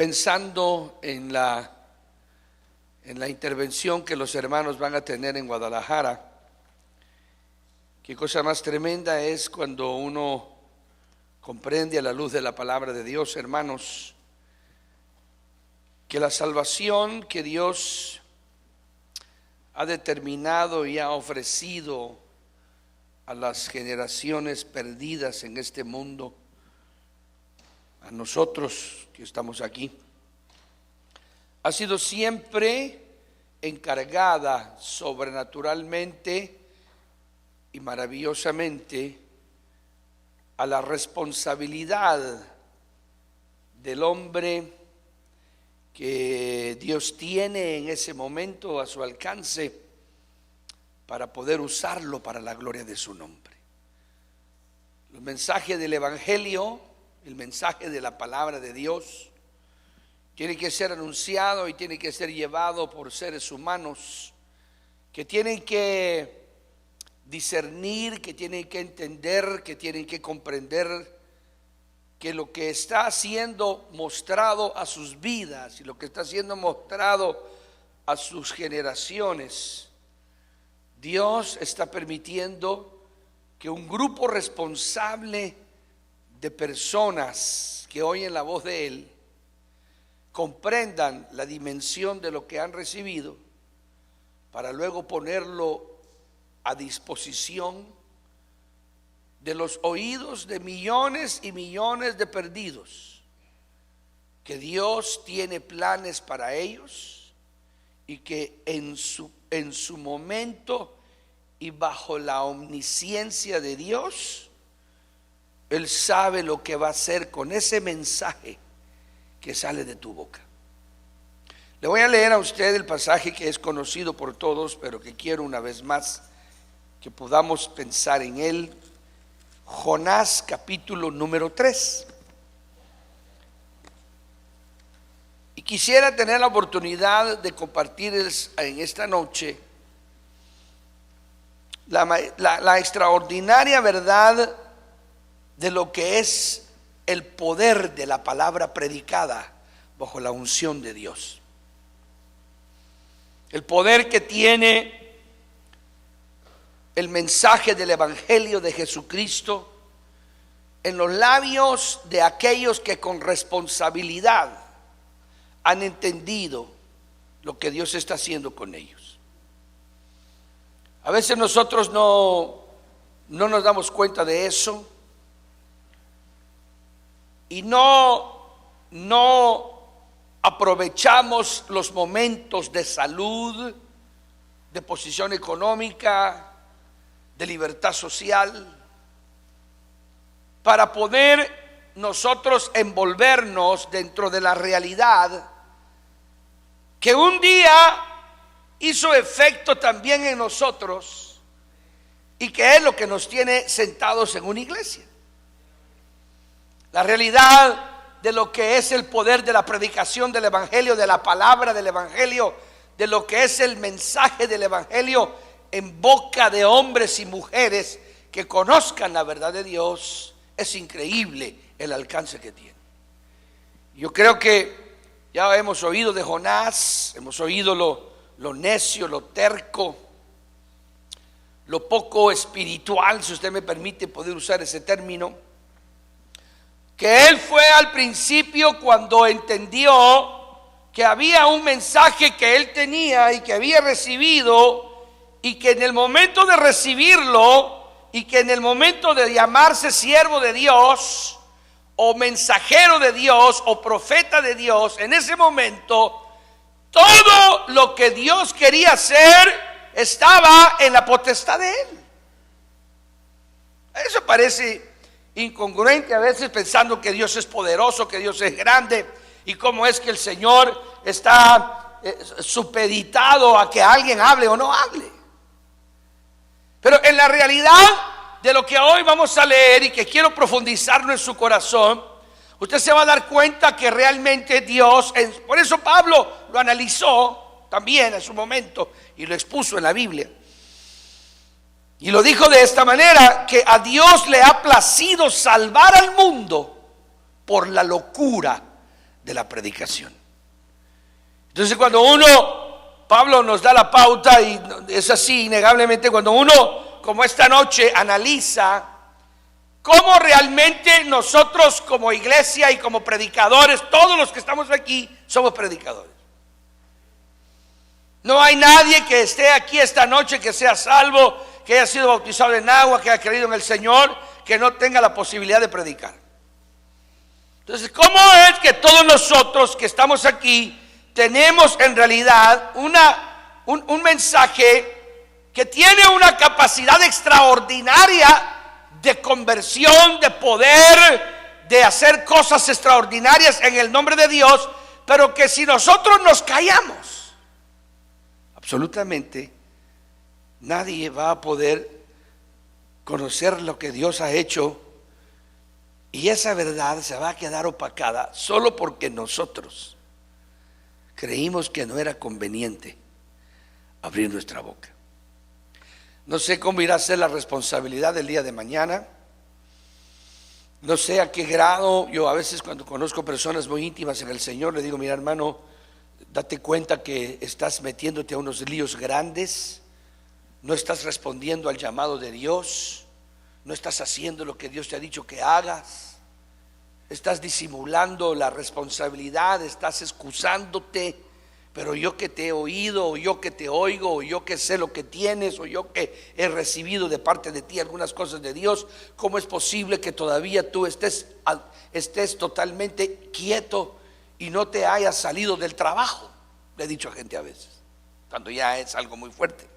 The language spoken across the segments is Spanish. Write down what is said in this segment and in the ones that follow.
pensando en la intervención que los hermanos van a tener en Guadalajara. Qué cosa más tremenda es cuando uno comprende a la luz de la palabra de Dios, hermanos, que la salvación que Dios ha determinado y ha ofrecido a las generaciones perdidas en este mundo, a nosotros que estamos aquí, ha sido siempre encargada sobrenaturalmente y maravillosamente a la responsabilidad del hombre que Dios tiene en ese momento a su alcance para poder usarlo para la gloria de su nombre. El mensaje del Evangelio, el mensaje de la palabra de Dios, tiene que ser anunciado y tiene que ser llevado por seres humanos que tienen que discernir, que tienen que entender, que tienen que comprender que lo que está siendo mostrado a sus vidas y lo que está siendo mostrado a sus generaciones, Dios está permitiendo que un grupo responsable de personas que oyen la voz de Él comprendan la dimensión de lo que han recibido para luego ponerlo a disposición de los oídos de millones y millones de perdidos, que Dios tiene planes para ellos y que en su momento y bajo la omnisciencia de Dios, Él sabe lo que va a hacer con ese mensaje que sale de tu boca. Le voy a leer a usted el pasaje que es conocido por todos, pero que quiero una vez más que podamos pensar en él. Jonás capítulo número 3. Y quisiera tener la oportunidad de compartir en esta noche la extraordinaria verdad de lo que es el poder de la palabra predicada bajo la unción de Dios. El poder que tiene el mensaje del Evangelio de Jesucristo en los labios de aquellos que con responsabilidad han entendido lo que Dios está haciendo con ellos. A veces nosotros no nos damos cuenta de eso y no aprovechamos los momentos de salud, de posición económica, de libertad social, para poder nosotros envolvernos dentro de la realidad que un día hizo efecto también en nosotros y que es lo que nos tiene sentados en una iglesia. La realidad de lo que es el poder de la predicación del Evangelio, de la palabra del Evangelio, de lo que es el mensaje del Evangelio en boca de hombres y mujeres que conozcan la verdad de Dios, es increíble el alcance que tiene. Yo creo que ya hemos oído de Jonás, hemos oído lo necio, lo terco, lo poco espiritual, si usted me permite poder usar ese término, que él fue al principio cuando entendió que había un mensaje que él tenía y que había recibido, y que en el momento de recibirlo y que en el momento de llamarse siervo de Dios o mensajero de Dios o profeta de Dios, en ese momento todo lo que Dios quería hacer estaba en la potestad de él. Eso parece incongruente a veces, pensando que Dios es poderoso, que Dios es grande, y cómo es que el Señor está supeditado a que alguien hable o no hable. Pero en la realidad de lo que hoy vamos a leer y que quiero profundizarlo en su corazón, usted se va a dar cuenta que realmente Dios, por eso Pablo lo analizó también en su momento y lo expuso en la Biblia. Y lo dijo de esta manera, que a Dios le ha placido salvar al mundo por la locura de la predicación. Entonces Pablo nos da la pauta, y es así innegablemente, cuando uno, como esta noche, analiza cómo realmente nosotros como iglesia y como predicadores, todos los que estamos aquí, somos predicadores. No hay nadie que esté aquí esta noche que sea salvo, que haya sido bautizado en agua, que haya creído en el Señor, que no tenga la posibilidad de predicar. Entonces, ¿cómo es que todos nosotros que estamos aquí tenemos en realidad un mensaje que tiene una capacidad extraordinaria de conversión, de poder, de hacer cosas extraordinarias en el nombre de Dios, pero que si nosotros nos callamos, absolutamente nadie va a poder conocer lo que Dios ha hecho, y esa verdad se va a quedar opacada solo porque nosotros creímos que no era conveniente abrir nuestra boca. No sé cómo irá a ser la responsabilidad del día de mañana. No sé a qué grado. Yo a veces, cuando conozco personas muy íntimas en el Señor, le digo: mira, hermano, date cuenta que estás metiéndote a unos líos grandes. No estás respondiendo al llamado de Dios. No estás haciendo lo que Dios te ha dicho que hagas. Estás disimulando la responsabilidad, estás excusándote. Pero yo que te he oído, o yo que te oigo, o yo que sé lo que tienes, o yo que he recibido de parte de ti algunas cosas de Dios, ¿cómo es posible que todavía tú estés totalmente quieto y no te hayas salido del trabajo? Le he dicho a gente a veces, cuando ya es algo muy fuerte.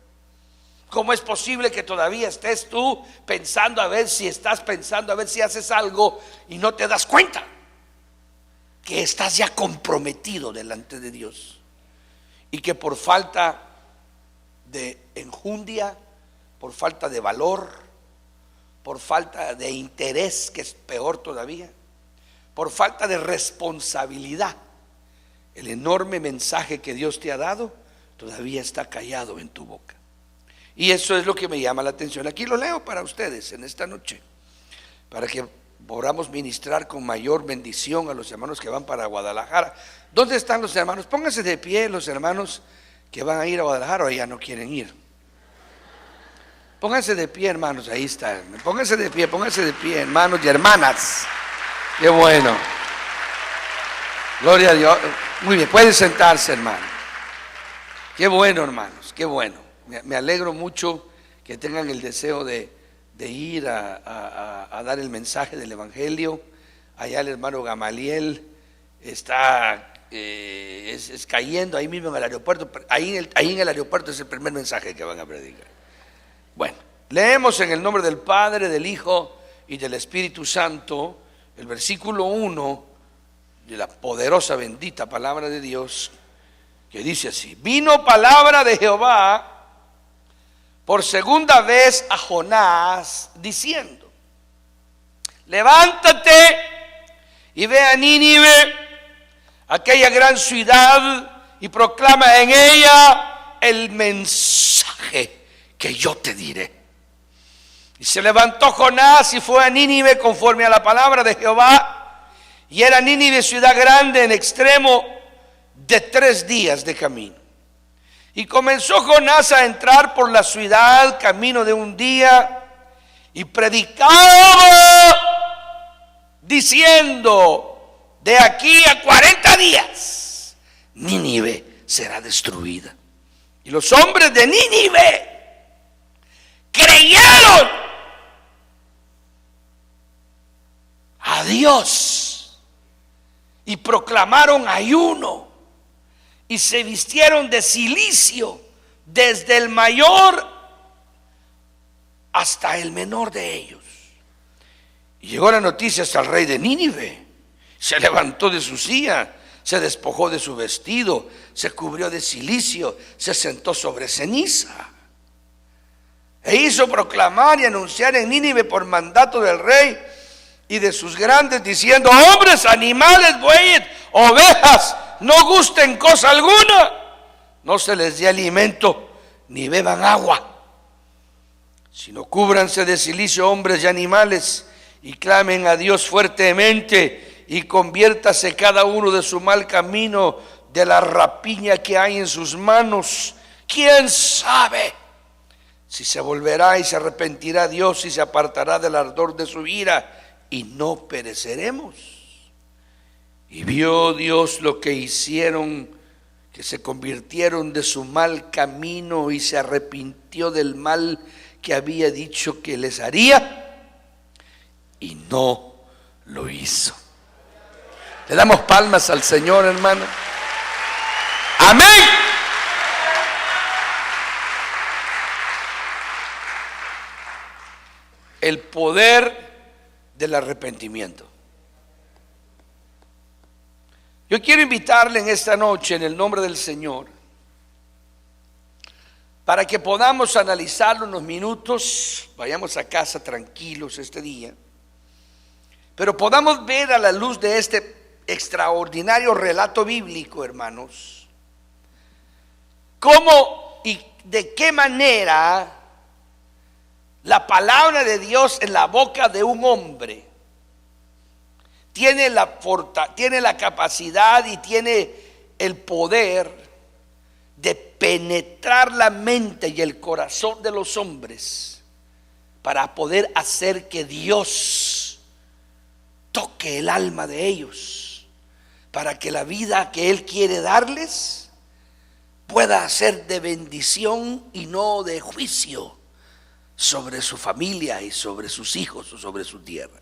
¿Cómo es posible que todavía estés tú pensando a ver si haces algo y no te das cuenta que estás ya comprometido delante de Dios? Y que por falta de enjundia, por falta de valor, por falta de interés, que es peor todavía, por falta de responsabilidad, el enorme mensaje que Dios te ha dado todavía está callado en tu boca. Y eso es lo que me llama la atención. Aquí lo leo para ustedes en esta noche, para que podamos ministrar con mayor bendición a los hermanos que van para Guadalajara. ¿Dónde están los hermanos? Pónganse de pie los hermanos que van a ir a Guadalajara, o ya no quieren ir. Pónganse de pie, hermanos, ahí están. Pónganse de pie, hermanos y hermanas. Qué bueno. Gloria a Dios. Muy bien, pueden sentarse, hermano. Qué bueno, hermanos, qué bueno. Me alegro mucho que tengan el deseo de ir a dar el mensaje del Evangelio. Allá el hermano Gamaliel está cayendo ahí mismo en el aeropuerto. Ahí en el aeropuerto es el primer mensaje que van a predicar. Bueno, leemos en el nombre del Padre, del Hijo y del Espíritu Santo el versículo 1 de la poderosa, bendita palabra de Dios, que dice así: vino palabra de Jehová por segunda vez a Jonás, diciendo: levántate y ve a Nínive, aquella gran ciudad, y proclama en ella el mensaje que yo te diré. Y se levantó Jonás y fue a Nínive conforme a la palabra de Jehová, y era Nínive ciudad grande en extremo de 3 días de camino. Y comenzó Jonás a entrar por la ciudad camino de 1 día, y predicaba diciendo: de aquí a 40 días Nínive será destruida. Y los hombres de Nínive creyeron a Dios y proclamaron ayuno, y se vistieron de cilicio, desde el mayor hasta el menor de ellos. Y llegó la noticia hasta el rey de Nínive. Se levantó de su silla, se despojó de su vestido, se cubrió de cilicio, se sentó sobre ceniza, e hizo proclamar y anunciar en Nínive por mandato del rey y de sus grandes, diciendo: hombres, animales, bueyes, ovejas, no gusten cosa alguna, no se les dé alimento, ni beban agua, sino cúbranse de cilicio hombres y animales, y clamen a Dios fuertemente, y conviértase cada uno de su mal camino, de la rapiña que hay en sus manos. ¿Quién sabe si se volverá y se arrepentirá Dios y se apartará del ardor de su ira y no pereceremos? Y vio Dios lo que hicieron, que se convirtieron de su mal camino y se arrepintió del mal que había dicho que les haría y no lo hizo. Le damos palmas al Señor, hermano. Amén. El poder del arrepentimiento. Yo quiero invitarle en esta noche, en el nombre del Señor, para que podamos analizarlo unos minutos, vayamos a casa tranquilos este día, pero podamos ver a la luz de este extraordinario relato bíblico, hermanos, cómo y de qué manera la palabra de Dios en la boca de un hombre tiene la capacidad y tiene el poder de penetrar la mente y el corazón de los hombres para poder hacer que Dios toque el alma de ellos, para que la vida que Él quiere darles pueda ser de bendición y no de juicio sobre su familia y sobre sus hijos o sobre su tierra.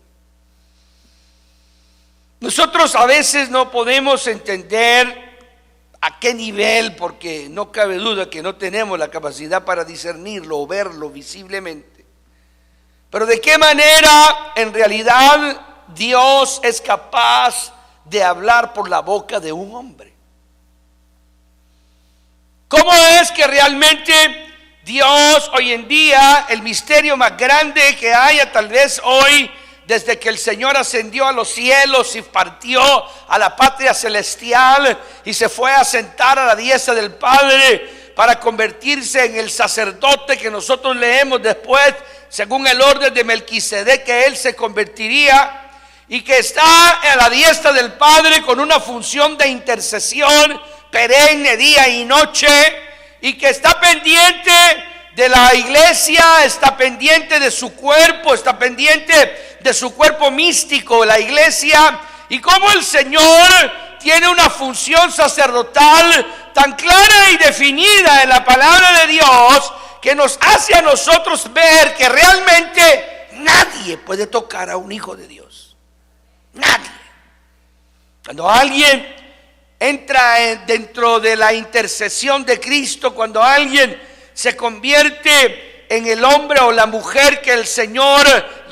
Nosotros a veces no podemos entender a qué nivel, porque no cabe duda que no tenemos la capacidad para discernirlo o verlo visiblemente, pero de qué manera en realidad Dios es capaz de hablar por la boca de un hombre. ¿Cómo es que realmente Dios hoy en día, el misterio más grande que haya tal vez hoy, desde que el Señor ascendió a los cielos y partió a la patria celestial y se fue a sentar a la diestra del Padre para convertirse en el sacerdote que nosotros leemos después, según el orden de Melquisedec, que él se convertiría, y que está a la diestra del Padre con una función de intercesión perenne día y noche, y que está pendiente de la iglesia, está pendiente de su cuerpo, está pendiente de su cuerpo místico, la iglesia, y cómo el Señor tiene una función sacerdotal tan clara y definida en la palabra de Dios, que nos hace a nosotros ver que realmente nadie puede tocar a un hijo de Dios. Nadie. Cuando alguien entra dentro de la intercesión de Cristo, cuando alguien se convierte en el hombre o la mujer que el Señor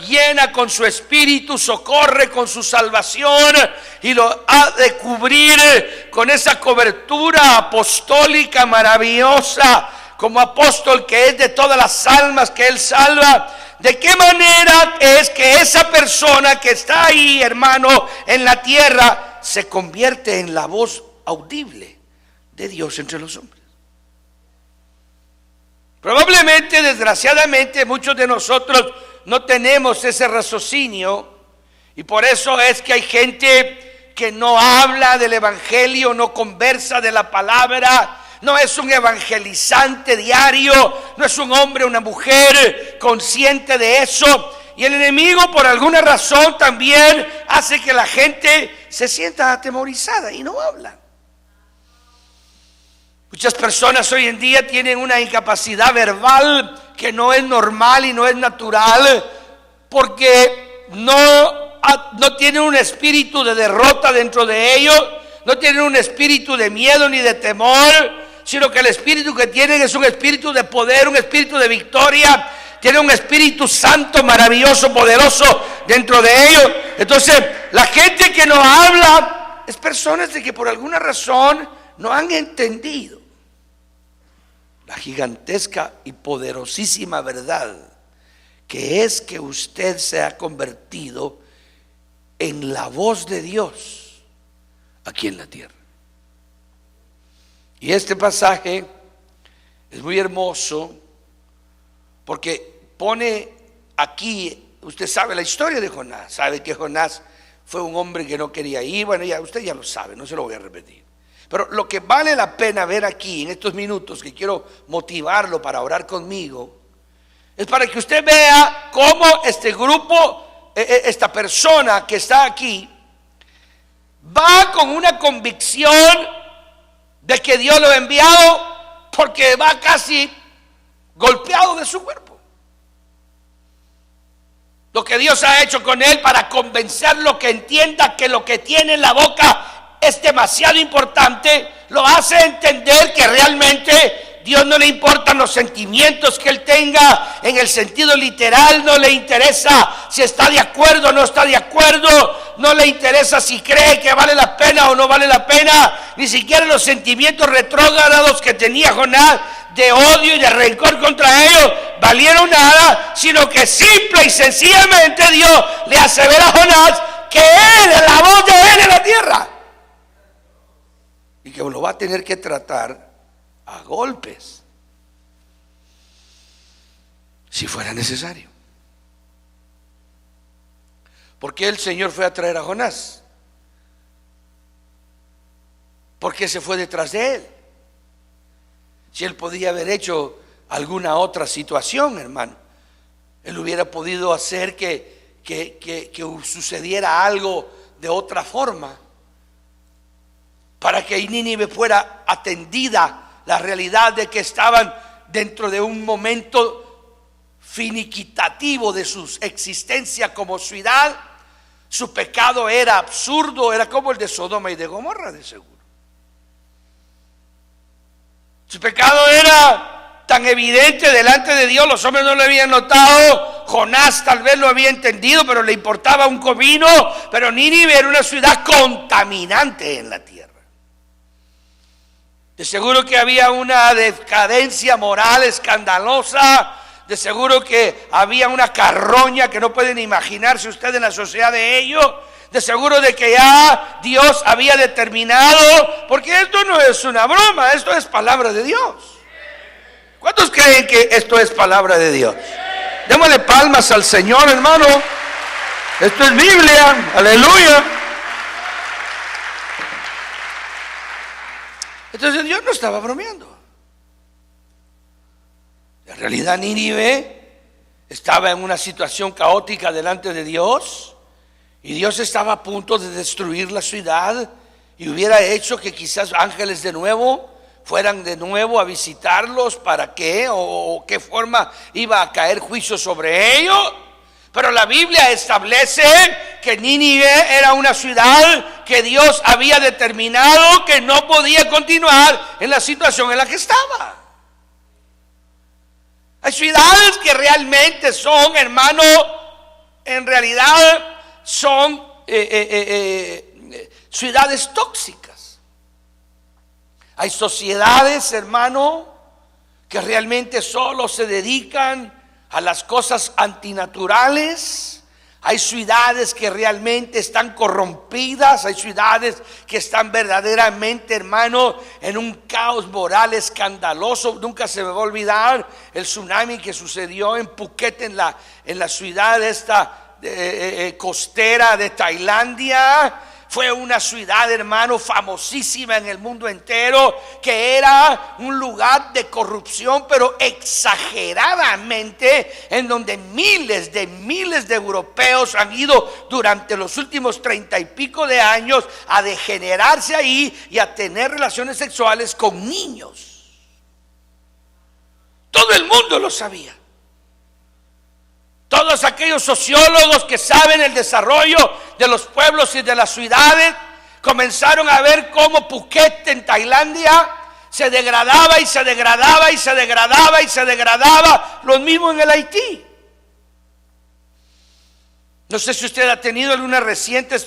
llena con su espíritu, socorre con su salvación y lo ha de cubrir con esa cobertura apostólica maravillosa, como apóstol que es de todas las almas que Él salva. ¿De qué manera es que esa persona que está ahí, hermano, en la tierra, se convierte en la voz audible de Dios entre los hombres? Probablemente, desgraciadamente, muchos de nosotros no tenemos ese raciocinio, y por eso es que hay gente que no habla del evangelio, no conversa de la palabra, no es un evangelizante diario, no es un hombre o una mujer consciente de eso. Y el enemigo, por alguna razón, también hace que la gente se sienta atemorizada y no habla. Muchas personas hoy en día tienen una incapacidad verbal que no es normal y no es natural, porque no tienen un espíritu de derrota dentro de ellos, no tienen un espíritu de miedo ni de temor, sino que el espíritu que tienen es un espíritu de poder, un espíritu de victoria. Tiene un Espíritu Santo maravilloso, poderoso dentro de ellos. Entonces, la gente que no habla es personas de que por alguna razón no han entendido la gigantesca y poderosísima verdad que es que usted se ha convertido en la voz de Dios aquí en la tierra. Y este pasaje es muy hermoso porque pone aquí, usted sabe la historia de Jonás, sabe que Jonás fue un hombre que no quería ir. Bueno, ya usted ya lo sabe, no se lo voy a repetir. Pero lo que vale la pena ver aquí en estos minutos, que quiero motivarlo para orar conmigo, es para que usted vea cómo este grupo, esta persona que está aquí, va con una convicción de que Dios lo ha enviado, porque va casi golpeado de su cuerpo. Lo que Dios ha hecho con él para convencerlo que entienda que lo que tiene en la boca es demasiado importante, lo hace entender que realmente Dios no le importan los sentimientos que él tenga en el sentido literal, no le interesa si está de acuerdo o no está de acuerdo, no le interesa si cree que vale la pena o no vale la pena, ni siquiera los sentimientos retrógrados que tenía Jonás de odio y de rencor contra ellos valieron nada, sino que simple y sencillamente Dios le asevera a Jonás que él es la voz de él en la tierra y que lo va a tener que tratar a golpes si fuera necesario. ¿Por qué el Señor fue a traer a Jonás? ¿Por qué se fue detrás de él? Si él podía haber hecho alguna otra situación, hermano, él hubiera podido hacer que sucediera algo de otra forma para que Nínive fuera atendida. La realidad de que estaban dentro de un momento finiquitativo de su existencia como ciudad. Su pecado era absurdo, era como el de Sodoma y de Gomorra, de seguro. Su pecado era tan evidente delante de Dios, los hombres no lo habían notado. Jonás tal vez lo había entendido, pero le importaba un comino. Pero Nínive era una ciudad contaminante en la tierra. De seguro que había una decadencia moral escandalosa. De seguro que había una carroña que no pueden imaginarse usted en la sociedad de ellos. De seguro de que ya Dios había determinado, porque esto no es una broma, esto es palabra de Dios. ¿Cuántos creen que esto es palabra de Dios? Démosle palmas al Señor, hermano. Esto es Biblia, aleluya. Entonces Dios no estaba bromeando. En realidad Nínive estaba en una situación caótica delante de Dios y Dios estaba a punto de destruir la ciudad y hubiera hecho que quizás ángeles de nuevo fueran de nuevo a visitarlos. ¿Para qué? ¿O qué forma iba a caer juicio sobre ellos? Pero la Biblia establece que Nínive era una ciudad que Dios había determinado que no podía continuar en la situación en la que estaba. Hay ciudades que realmente son, hermano, en realidad son ciudades tóxicas. Hay sociedades, hermano, que realmente solo se dedican a las cosas antinaturales. Hay ciudades que realmente están corrompidas. Hay ciudades que están verdaderamente, hermano, en un caos moral escandaloso. Nunca se me va a olvidar el tsunami que sucedió en Phuket, en la ciudad esta costera de Tailandia. Fue una ciudad, hermano, famosísima en el mundo entero, que era un lugar de corrupción, pero exageradamente, en donde miles de europeos han ido durante los últimos 30 y pico de años a degenerarse ahí y a tener relaciones sexuales con niños. Todo el mundo lo sabía. Todos aquellos sociólogos que saben el desarrollo de los pueblos y de las ciudades comenzaron a ver cómo Phuket en Tailandia se degradaba y se degradaba y se degradaba y se degradaba. Lo mismo en el Haití. No sé si usted ha tenido algunas recientes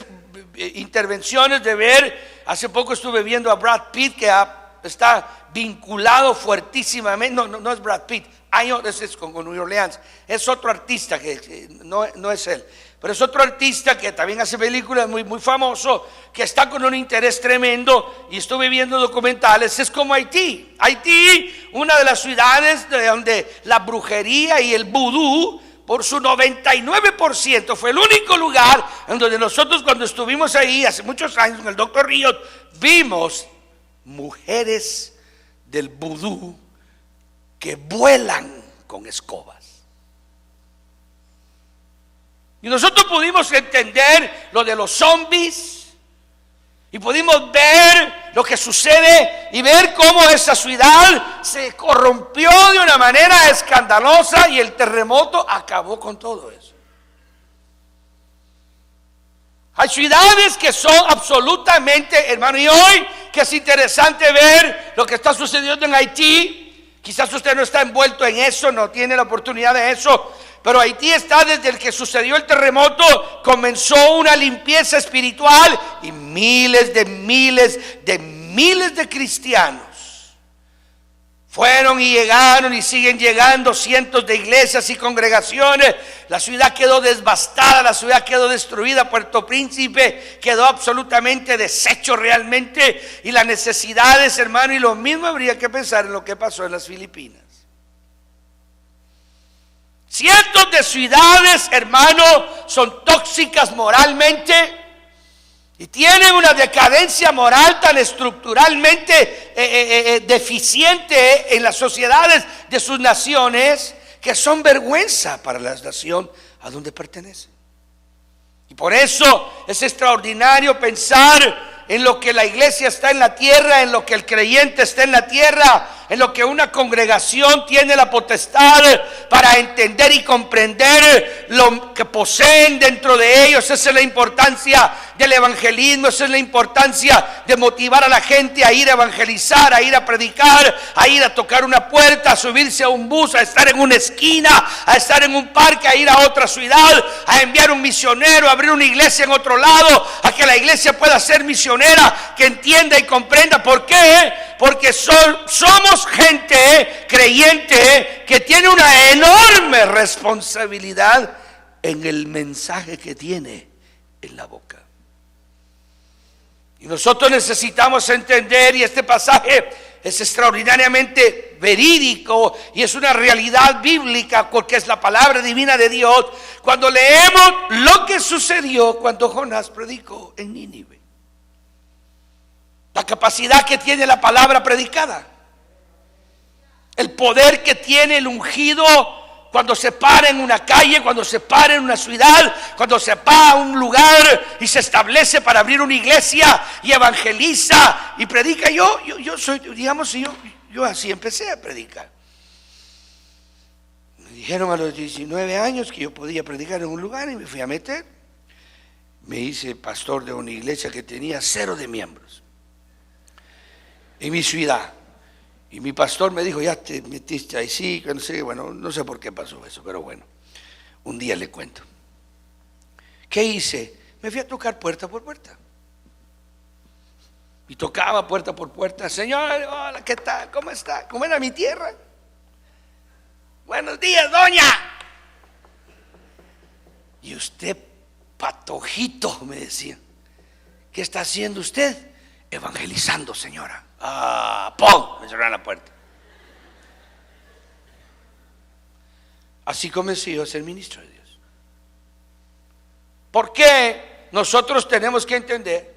intervenciones de ver. Hace poco estuve viendo a Brad Pitt, que está vinculado fuertísimamente. No es Brad Pitt. Ese es con New Orleans. Es otro artista que no es él, pero es otro artista que también hace películas muy, muy famoso, que está con un interés tremendo. Y estuve viendo documentales. Es como Haití, una de las ciudades donde la brujería y el vudú por su 99%, fue el único lugar en donde nosotros, cuando estuvimos ahí hace muchos años con el doctor Ríos, vimos mujeres del vudú que vuelan con escobas. Y nosotros pudimos entender lo de los zombies y pudimos ver lo que sucede y ver cómo esa ciudad se corrompió de una manera escandalosa y el terremoto acabó con todo eso. Hay ciudades que son absolutamente, hermano, y hoy que es interesante ver lo que está sucediendo en Haití. Quizás usted no está envuelto en eso, no tiene la oportunidad de eso, pero Haití está desde el que sucedió el terremoto, comenzó una limpieza espiritual y miles de cristianos fueron y llegaron y siguen llegando, cientos de iglesias y congregaciones. La ciudad quedó devastada, la ciudad quedó destruida, Puerto Príncipe quedó absolutamente deshecho realmente, y las necesidades, hermano, y lo mismo habría que pensar en lo que pasó en las Filipinas. Cientos de ciudades, hermano, son tóxicas moralmente y tienen una decadencia moral tan estructuralmente deficiente en las sociedades de sus naciones, que son vergüenza para la nación a donde pertenecen. Y por eso es extraordinario pensar en lo que la iglesia está en la tierra, en lo que el creyente está en la tierra, en lo que una congregación tiene la potestad para entender y comprender lo que poseen dentro de ellos. Esa es la importancia del evangelismo, esa es la importancia de motivar a la gente a ir a evangelizar, a ir a predicar, a ir a tocar una puerta, a subirse a un bus, a estar en una esquina, a estar en un parque, a ir a otra ciudad, a enviar un misionero, a abrir una iglesia en otro lado, a que la iglesia pueda ser misionera, que entienda y comprenda. ¿Por qué? Porque somos gente creyente que tiene una enorme responsabilidad en el mensaje que tiene en la boca. Y nosotros necesitamos entender, y este pasaje es extraordinariamente verídico y es una realidad bíblica porque es la palabra divina de Dios, cuando leemos lo que sucedió cuando Jonás predicó en Nínive. La capacidad que tiene la palabra predicada, el poder que tiene el ungido cuando se para en una calle, cuando se para en una ciudad, cuando se va a un lugar y se establece para abrir una iglesia y evangeliza y predica. Yo soy, digamos, yo así empecé a predicar. Me dijeron a los 19 años que yo podía predicar en un lugar y me fui a meter. Me hice pastor de una iglesia que tenía 0 de miembros en mi ciudad. Y mi pastor me dijo, ya te metiste ahí, sí, no sé, bueno, no sé por qué pasó eso, pero bueno, un día le cuento. ¿Qué hice? Me fui a tocar puerta por puerta. Y tocaba puerta por puerta. Señor, hola, ¿qué tal? ¿Cómo está? ¿Cómo era mi tierra? Buenos días, doña. Y usted, patojito, me decía, ¿qué está haciendo usted? Evangelizando, señora. ¡Pum! Me cerraron la puerta. Así comencé yo a ser ministro de Dios. ¿Por qué? Nosotros tenemos que entender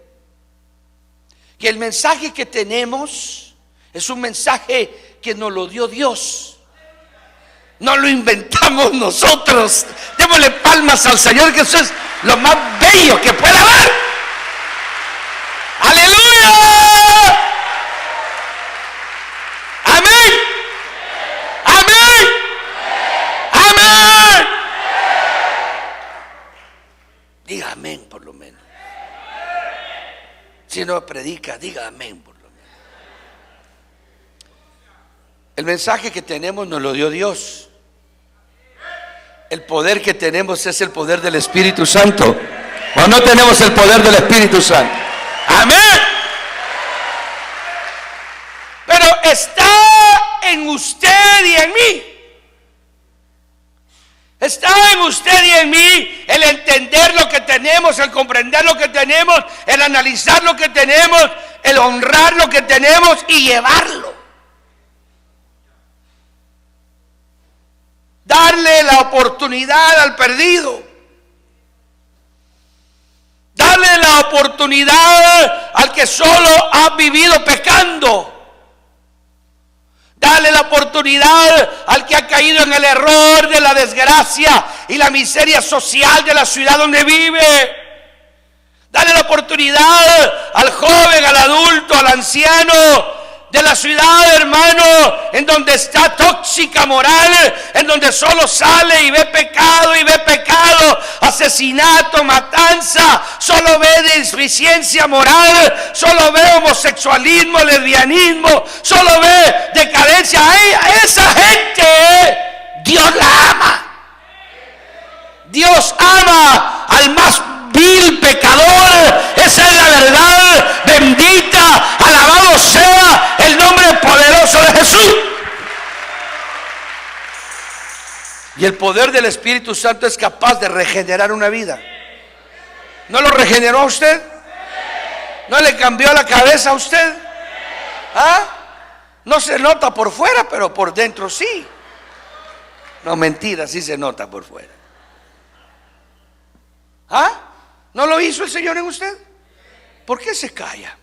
que el mensaje que tenemos es un mensaje que nos lo dio Dios. No lo inventamos nosotros. Démosle palmas al Señor, que eso es lo más bello que pueda haber. ¡Aleluya! Diga amén por lo menos. Si no predica, diga amén por lo menos. El mensaje que tenemos nos lo dio Dios. El poder que tenemos es el poder del Espíritu Santo. ¿O no tenemos el poder del Espíritu Santo? Amén. Pero está en usted y en mí. Está en usted y en mí el entender lo que tenemos, el comprender lo que tenemos, el analizar lo que tenemos, el honrar lo que tenemos y llevarlo. darle la oportunidad al perdido, darle la oportunidad al que solo ha vivido pecando, darle la oportunidad al que ha caído en el error de la desgracia y la miseria social de la ciudad donde vive. Dale la oportunidad al joven, al adulto, al anciano de la ciudad, hermano, en donde está tóxica moral, en donde solo sale y ve pecado, asesinato, matanza, solo ve deficiencia moral, solo ve homosexualismo, lesbianismo, solo ve decadencia. A esa gente Dios la ama. Dios ama al más vil pecador. Esa es la verdad. Bendita, alabado sea el nombre poderoso de Jesús. Y el poder del Espíritu Santo es capaz de regenerar una vida. ¿No lo regeneró a usted? ¿No le cambió la cabeza a usted? ¿Ah? No se nota por fuera, pero por dentro sí. No, mentira, sí se nota por fuera. ¿Ah? ¿No lo hizo el Señor en usted? ¿Por qué se calla?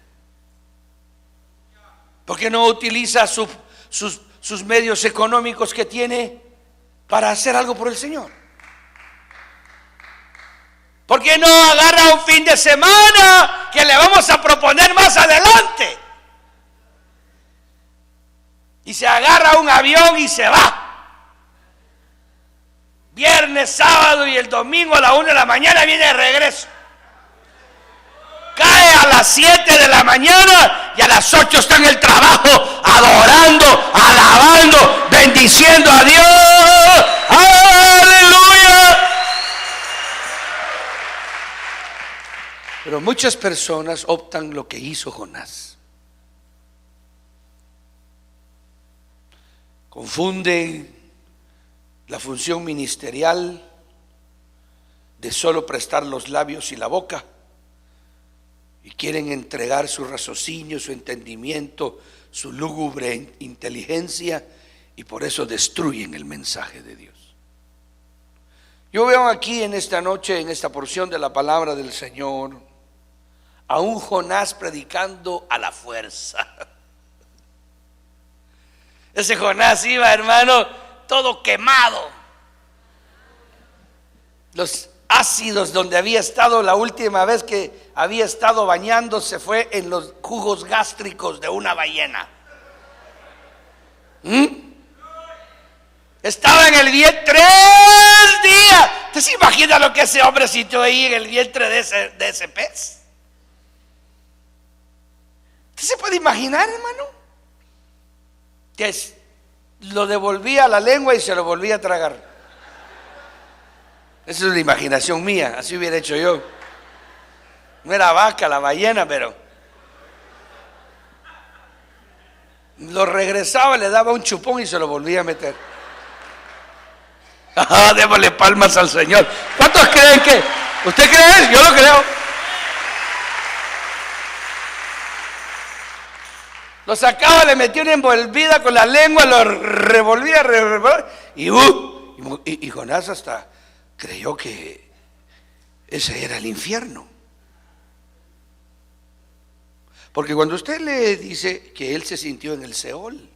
¿Por qué no utiliza sus medios económicos que tiene para hacer algo por el Señor? ¿Por qué no agarra un fin de semana que le vamos a proponer más adelante? Y se agarra un avión y se va. Viernes, sábado y el domingo a la 1 de la mañana viene de regreso. Cae a las 7 de la mañana y a las 8 está en el trabajo, adorando, alabando, bendiciendo a Dios. ¡Aleluya! Pero muchas personas optan lo que hizo Jonás. Confunden la función ministerial de solo prestar los labios y la boca, y quieren entregar su raciocinio, su entendimiento, su lúgubre inteligencia, y por eso destruyen el mensaje de Dios. Yo veo aquí en esta noche, en esta porción de la palabra del Señor, a un Jonás predicando a la fuerza. Ese Jonás iba, hermano, todo quemado. Los ácidos donde había estado la última vez que había estado bañándose fue en los jugos gástricos de una ballena. Estaba en el vientre 3 días. ¿Usted se imagina lo que ese hombre sintió ahí en el vientre de ese pez? ¿Usted se puede imaginar, hermano? Que lo devolvía a la lengua y se lo volvía a tragar. Esa es una imaginación mía, así hubiera hecho yo. No era vaca la ballena, pero lo regresaba, le daba un chupón y se lo volvía a meter. Démosle palmas al Señor. ¿Cuántos creen que? ¿Usted cree? Yo lo creo. Lo sacaba, le metía una envolvida con la lengua, lo revolvía, y Jonás hasta creyó que ese era el infierno. Porque cuando usted le dice que él se sintió en el Seol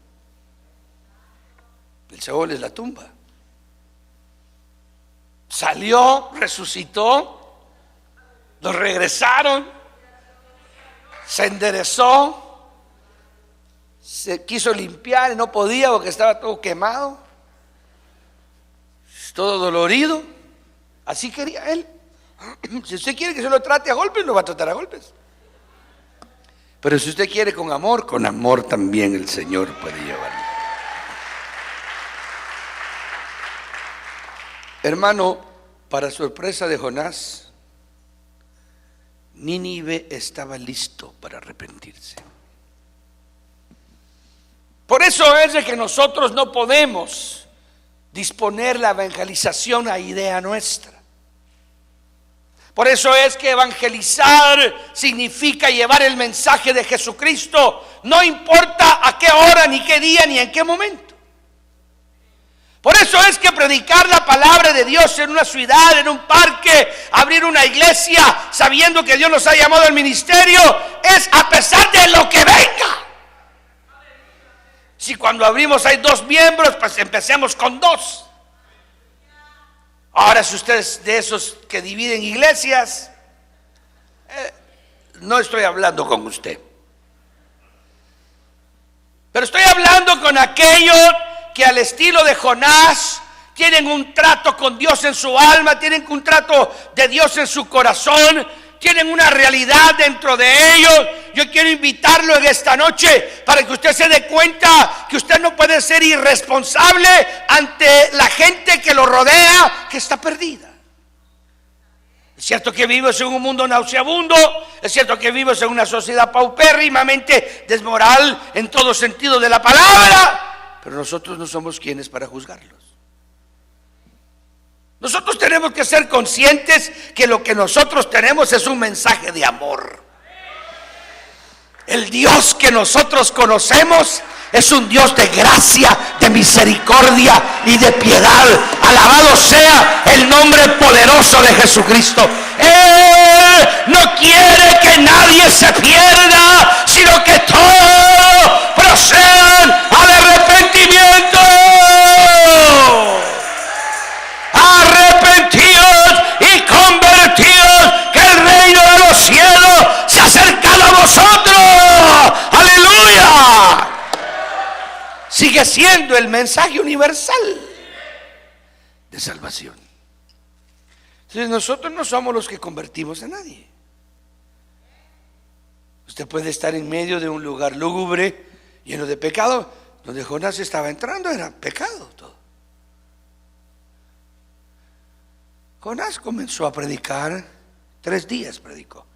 es la tumba. Salió, resucitó, lo regresaron, se enderezó. Se quiso limpiar y no podía porque estaba todo quemado, todo dolorido. Así quería él. Si usted quiere que se lo trate a golpes, lo va a tratar a golpes. Pero si usted quiere con amor también el Señor puede llevarlo. Hermano, para sorpresa de Jonás, Nínive estaba listo para arrepentirse. Por eso es de que nosotros no podemos disponer la evangelización a idea nuestra. Por eso es que evangelizar significa llevar el mensaje de Jesucristo, no importa a qué hora, ni qué día, ni en qué momento. Por eso es que predicar la palabra de Dios en una ciudad, en un parque, abrir una iglesia, sabiendo que Dios nos ha llamado al ministerio, es a pesar de lo que venga. Si cuando abrimos hay 2 miembros, pues empecemos con 2. Ahora, si ustedes de esos que dividen iglesias, no estoy hablando con usted. Pero estoy hablando con aquellos que al estilo de Jonás tienen un trato con Dios en su alma, tienen un trato de Dios en su corazón, tienen una realidad dentro de ellos. Yo quiero invitarlo en esta noche para que usted se dé cuenta que usted no puede ser irresponsable ante la gente que lo rodea, que está perdida. Es cierto que vivimos en un mundo nauseabundo, es cierto que vivimos en una sociedad paupérrimamente desmoral en todo sentido de la palabra, pero nosotros no somos quienes para juzgarlos. Nosotros tenemos que ser conscientes que lo que nosotros tenemos es un mensaje de amor. El Dios que nosotros conocemos es un Dios de gracia, de misericordia y de piedad. Alabado sea el nombre poderoso de Jesucristo. Él no quiere que nadie se pierda, sino que todos procedan al arrepentimiento. Arrepentidos y convertidos, que el reino de los cielos se ha acercado a vosotros. ¡Aleluya! Sigue siendo el mensaje universal de salvación. Entonces nosotros no somos los que convertimos a nadie. Usted puede estar en medio de un lugar lúgubre, lleno de pecado. Donde Jonás estaba entrando era pecado todo. Jonás comenzó a predicar, 3 días predicó.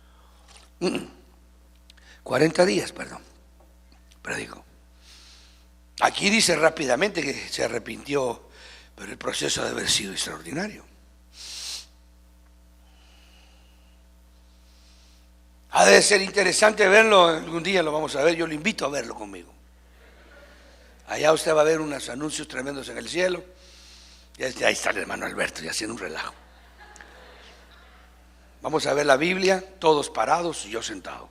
40 días, perdón, predicó. Aquí dice rápidamente que se arrepintió, pero el proceso ha de haber sido extraordinario. Ha de ser interesante verlo, algún día lo vamos a ver, yo lo invito a verlo conmigo. Allá usted va a ver unos anuncios tremendos en el cielo. Y ahí está el hermano Alberto ya haciendo un relajo. Vamos a ver la Biblia, todos parados y yo sentado.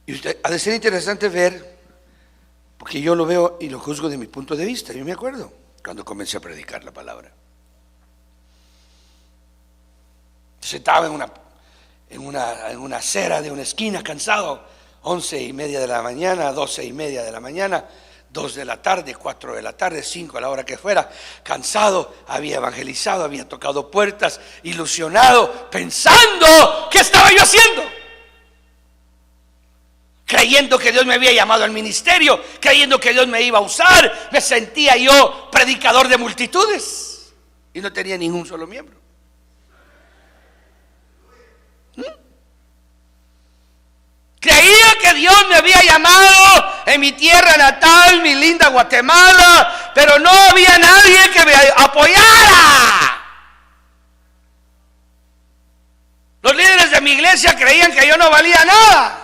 Y usted, ha de ser interesante ver, porque yo lo veo y lo juzgo de mi punto de vista. Yo me acuerdo cuando comencé a predicar la palabra. Sentaba en una acera de una esquina, cansado, 11:30 de la mañana, 12:30 de la mañana, 2 de la tarde, 4 de la tarde, 5 a la hora que fuera, cansado, había evangelizado, había tocado puertas, ilusionado, pensando, ¿qué estaba yo haciendo? Creyendo que Dios me había llamado al ministerio, creyendo que Dios me iba a usar, me sentía yo predicador de multitudes y no tenía ningún solo miembro. Creía que Dios me había llamado en mi tierra natal, mi linda Guatemala, pero no había nadie que me apoyara. Los líderes de mi iglesia creían que yo no valía nada.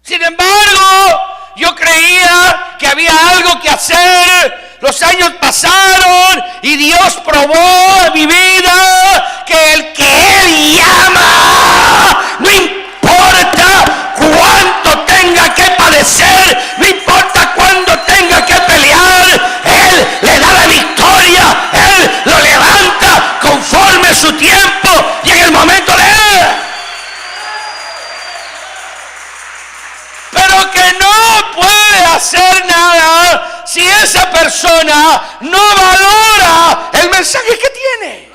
Sin embargo, yo creía que había algo que hacer. Los años pasaron y Dios probó en mi vida que el que Él llama, no importa cuánto tenga que padecer, no importa cuánto tenga que pelear, Él le da la victoria, Él lo levanta conforme su tiempo y en el momento de Él. Pero que no puede hacer nada si esa persona no valora el mensaje que tiene.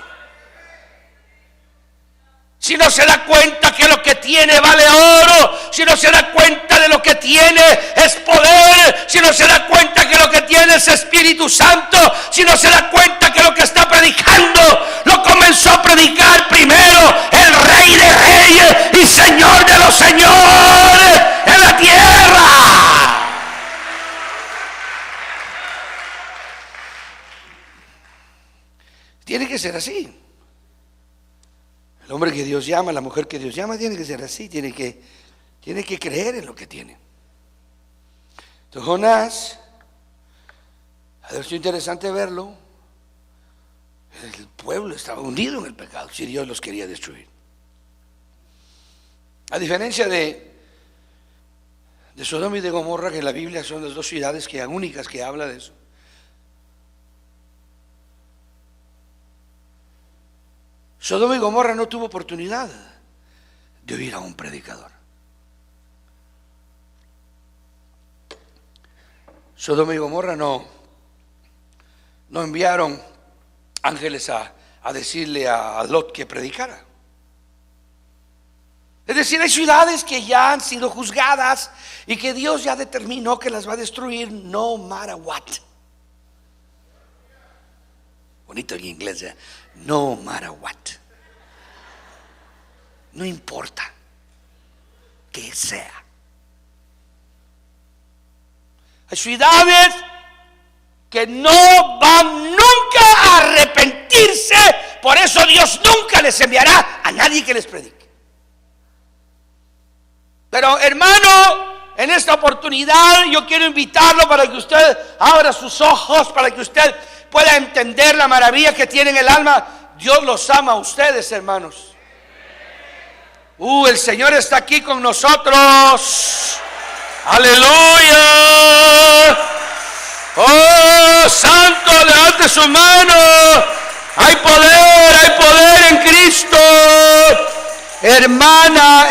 Si no se da cuenta que lo que tiene vale oro, si no se da cuenta de lo que tiene es poder, si no se da cuenta que lo que tiene es Espíritu Santo, si no se da cuenta que lo que está predicando lo comenzó a predicar primero el Rey de Reyes y Señor de los Señores en la tierra. Tiene que ser así. El hombre que Dios llama, la mujer que Dios llama, tiene que ser así, tiene que creer en lo que tiene. Entonces Jonás, ha sido interesante verlo. El pueblo estaba hundido en el pecado, si Dios los quería destruir. A diferencia de Sodoma y de Gomorra, que en la Biblia son las dos ciudades únicas que habla de eso. Sodoma y Gomorra no tuvo oportunidad de oír a un predicador. Sodoma y Gomorra no enviaron ángeles a decirle a Lot que predicara. Es decir, hay ciudades que ya han sido juzgadas y que Dios ya determinó que las va a destruir no matter what. Bonito en inglés, ¿eh? No matter what. No importa que sea. Hay ciudades que no van nunca a arrepentirse, por eso Dios nunca les enviará a nadie que les predique. Pero hermano, en esta oportunidad yo quiero invitarlo para que usted abra sus ojos, para que usted pueda entender la maravilla que tiene en el alma. Dios los ama a ustedes, hermanos. El Señor está aquí con nosotros. Aleluya. Oh, santo, levante su mano. Hay poder en Cristo. Hermana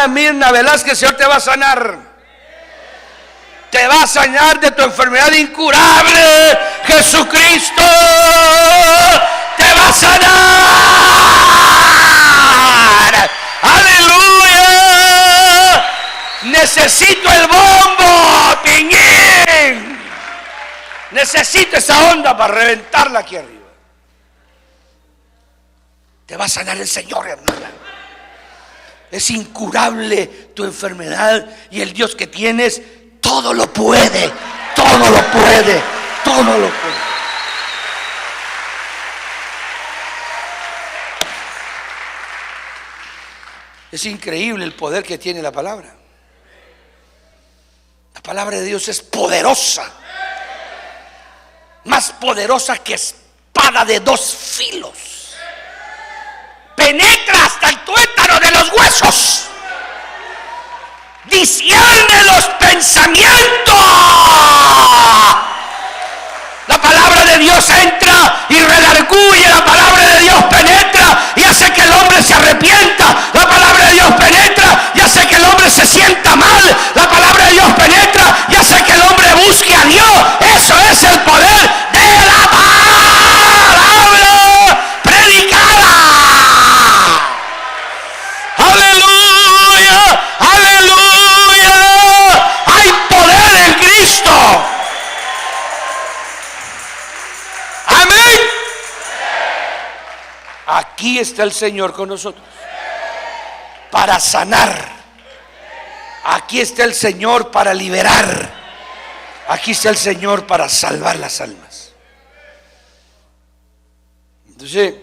Mirna Velázquez, el Señor te va a sanar. Te va a sanar de tu enfermedad incurable. Jesucristo te va a sanar. Aleluya. Necesito el bombo, piñín. Necesito esa onda para reventarla aquí arriba. Te va a sanar el Señor, hermana. Es incurable tu enfermedad y el Dios que tienes todo lo puede, todo lo puede, todo lo puede. Es increíble el poder que tiene la palabra. La palabra de Dios es poderosa, más poderosa que espada de dos filos. Penetra hasta el tuétano de los huesos, discierne los pensamientos. La palabra de Dios entra y redarguye. La palabra de Dios penetra y hace que el hombre se arrepienta. La palabra de Dios penetra y hace que el hombre se sienta mal. La palabra de Dios penetra y hace que el hombre busque a Dios. Eso es el poder de la palabra predicada. Aleluya, aleluya. Hay poder en Cristo. Amén. Aquí está el Señor con nosotros para sanar. Aquí está el Señor para liberar. Aquí está el Señor para salvar las almas. Entonces,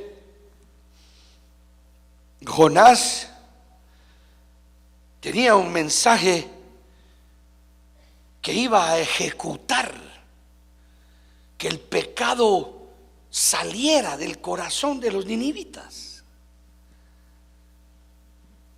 Jonás tenía un mensaje que iba a ejecutar, que el pecado saliera del corazón de los ninivitas.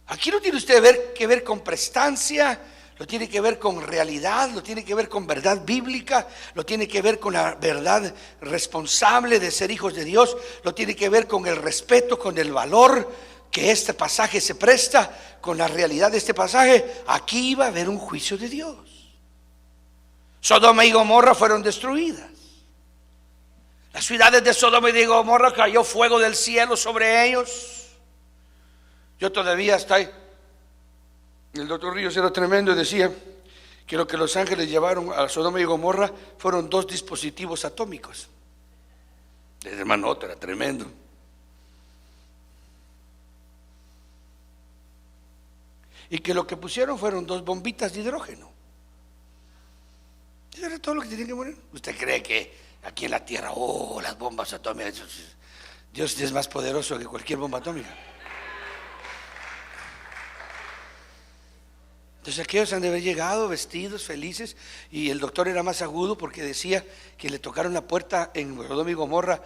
Aquí no tiene usted que ver con prestancia, lo tiene que ver con realidad, lo tiene que ver con verdad bíblica, lo tiene que ver con la verdad responsable de ser hijos de Dios, lo tiene que ver con el respeto, con el valor que este pasaje se presta, con la realidad de este pasaje. Aquí iba a haber un juicio de Dios. Sodoma y Gomorra fueron destruidas. Las ciudades de Sodoma y de Gomorra cayó fuego del cielo sobre ellos. Yo todavía estoy. El doctor Ríos era tremendo y decía que lo que los ángeles llevaron a Sodoma y Gomorra fueron 2 dispositivos atómicos. El hermano era tremendo. Y que lo que pusieron fueron 2 bombitas de hidrógeno. Eso era todo lo que tenían que poner. ¿Usted cree que aquí en la tierra, las bombas atómicas, Dios es más poderoso que cualquier bomba atómica? Entonces aquellos han de haber llegado vestidos, felices, y el doctor era más agudo porque decía que le tocaron la puerta en Sodoma y Gomorra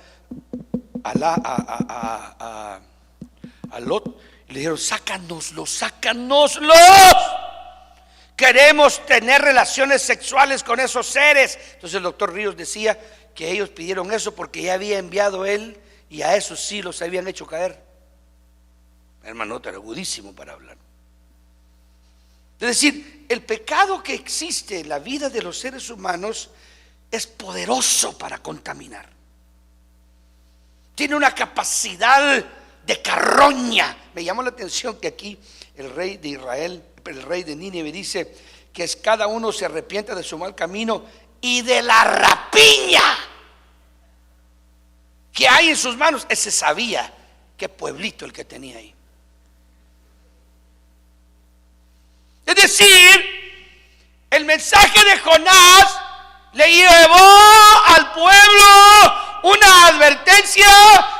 a Lot, y le dijeron: sácanoslos, sácanoslos. Queremos tener relaciones sexuales con esos seres. Entonces el doctor Ríos decía que ellos pidieron eso porque ya había enviado él, y a esos sí los habían hecho caer. Hermano, era agudísimo para hablar. Es decir, el pecado que existe en la vida de los seres humanos es poderoso para contaminar. Tiene una capacidad de carroña. Me llamó la atención que aquí el rey de Israel, el rey de Nínive, dice que es cada uno se arrepienta de su mal camino y de la rapiña que hay en sus manos. Ese sabía qué pueblito el que tenía ahí. Es decir, el mensaje de Jonás le llevó al pueblo una advertencia,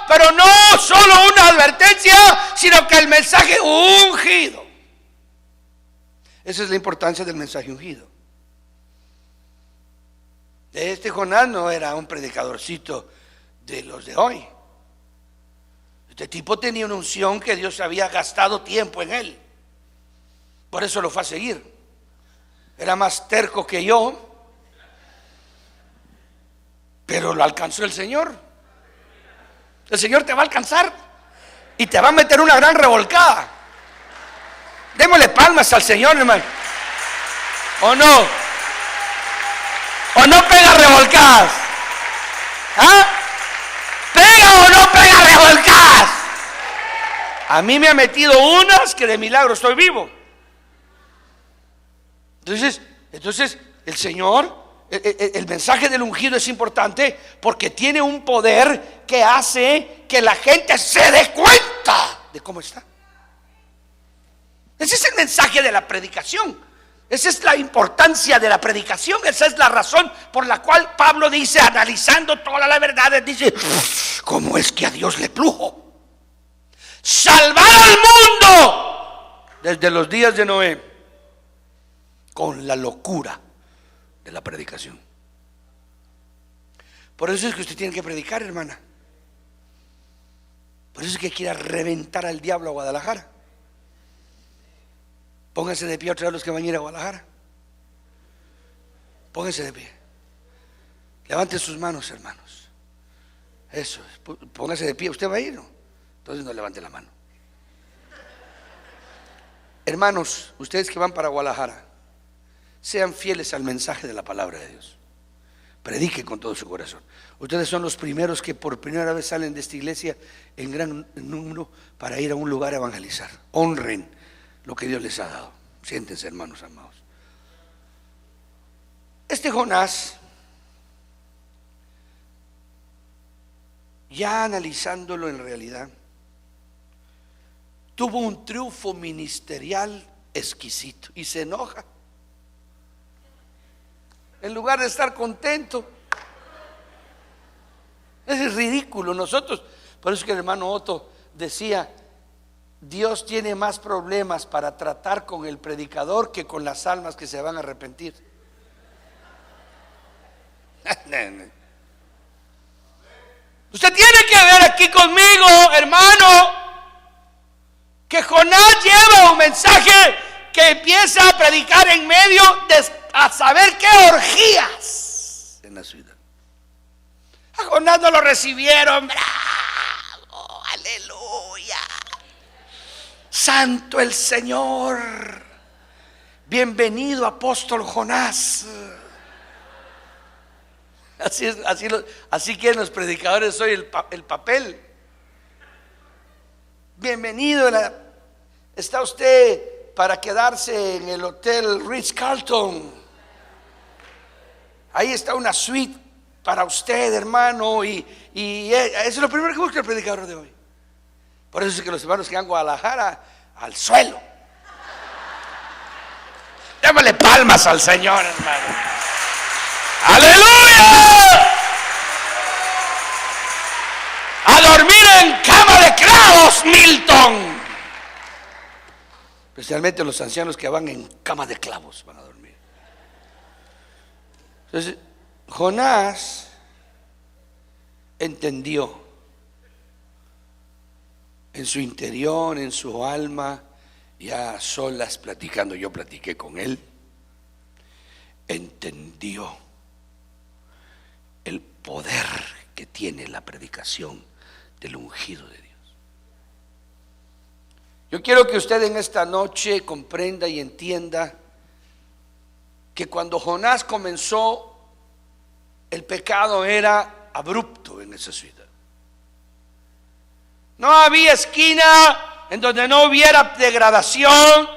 pero no solo una advertencia, sino que el mensaje ungido. Esa es la importancia del mensaje ungido. Este Jonás no era un predicadorcito de los de hoy. Este tipo tenía una unción que Dios había gastado tiempo en él. Por eso lo fue a seguir. Era más terco que yo, pero lo alcanzó el Señor. El Señor te va a alcanzar y te va a meter una gran revolcada. Démosle palmas al Señor, hermano. ¿O no? ¿O no pega revolcadas? ¿Ah? ¿Pega o no pega revolcadas? A mí me ha metido unas que de milagro estoy vivo. Entonces el Señor, el mensaje del ungido es importante porque tiene un poder que hace que la gente se dé cuenta de cómo está. Ese es el mensaje de la predicación. Esa es la importancia de la predicación. Esa es la razón por la cual Pablo dice, analizando todas las verdades, dice: ¿cómo es que a Dios le plujo salvar al mundo desde los días de Noé? Con la locura de la predicación. Por eso es que usted tiene que predicar, hermana. Por eso es que quiere reventar al diablo a Guadalajara. Pónganse de pie otra vez los que van a ir a Guadalajara. Pónganse de pie. Levanten sus manos, hermanos. Eso, pónganse de pie. ¿Usted va a ir? No. Entonces no levante la mano. Hermanos, ustedes que van para Guadalajara, sean fieles al mensaje de la palabra de Dios. Predique con todo su corazón. Ustedes son los primeros que por primera vez salen de esta iglesia en gran número para ir a un lugar a evangelizar. Honren lo que Dios les ha dado. Siéntense, hermanos amados. Este Jonás, ya analizándolo en realidad, tuvo un triunfo ministerial exquisito y se enoja. En lugar de estar contento. Es ridículo. Nosotros, por eso que el hermano Otto decía: Dios tiene más problemas para tratar con el predicador que con las almas que se van a arrepentir. Usted tiene que ver aquí conmigo, hermano, que Jonás lleva un mensaje que empieza a predicar en medio de a saber qué orgías en la ciudad. A Jonás no lo recibieron. ¡Bravo! ¡Aleluya! ¡Santo el Señor! Bienvenido, apóstol Jonás. Así quieren los predicadores hoy el papel. Bienvenido. Está usted para quedarse en el hotel Ritz-Carlton. Ahí está una suite para usted, hermano, y eso es lo primero que busca el predicador de hoy. Por eso es que los hermanos que van a Guadalajara, al suelo. Démosle palmas al Señor, hermano. ¡Aleluya! A dormir en cama de clavos, Milton. especialmente los ancianos que van en cama de clavos, van a dormir. Entonces, Jonás entendió en su interior, en su alma, ya a solas platicando, yo platiqué con él, entendió el poder que tiene la predicación del ungido de Dios. Yo quiero que usted en esta noche comprenda y entienda que cuando Jonás comenzó, el pecado era abrupto en esa ciudad. No había esquina en donde no hubiera degradación,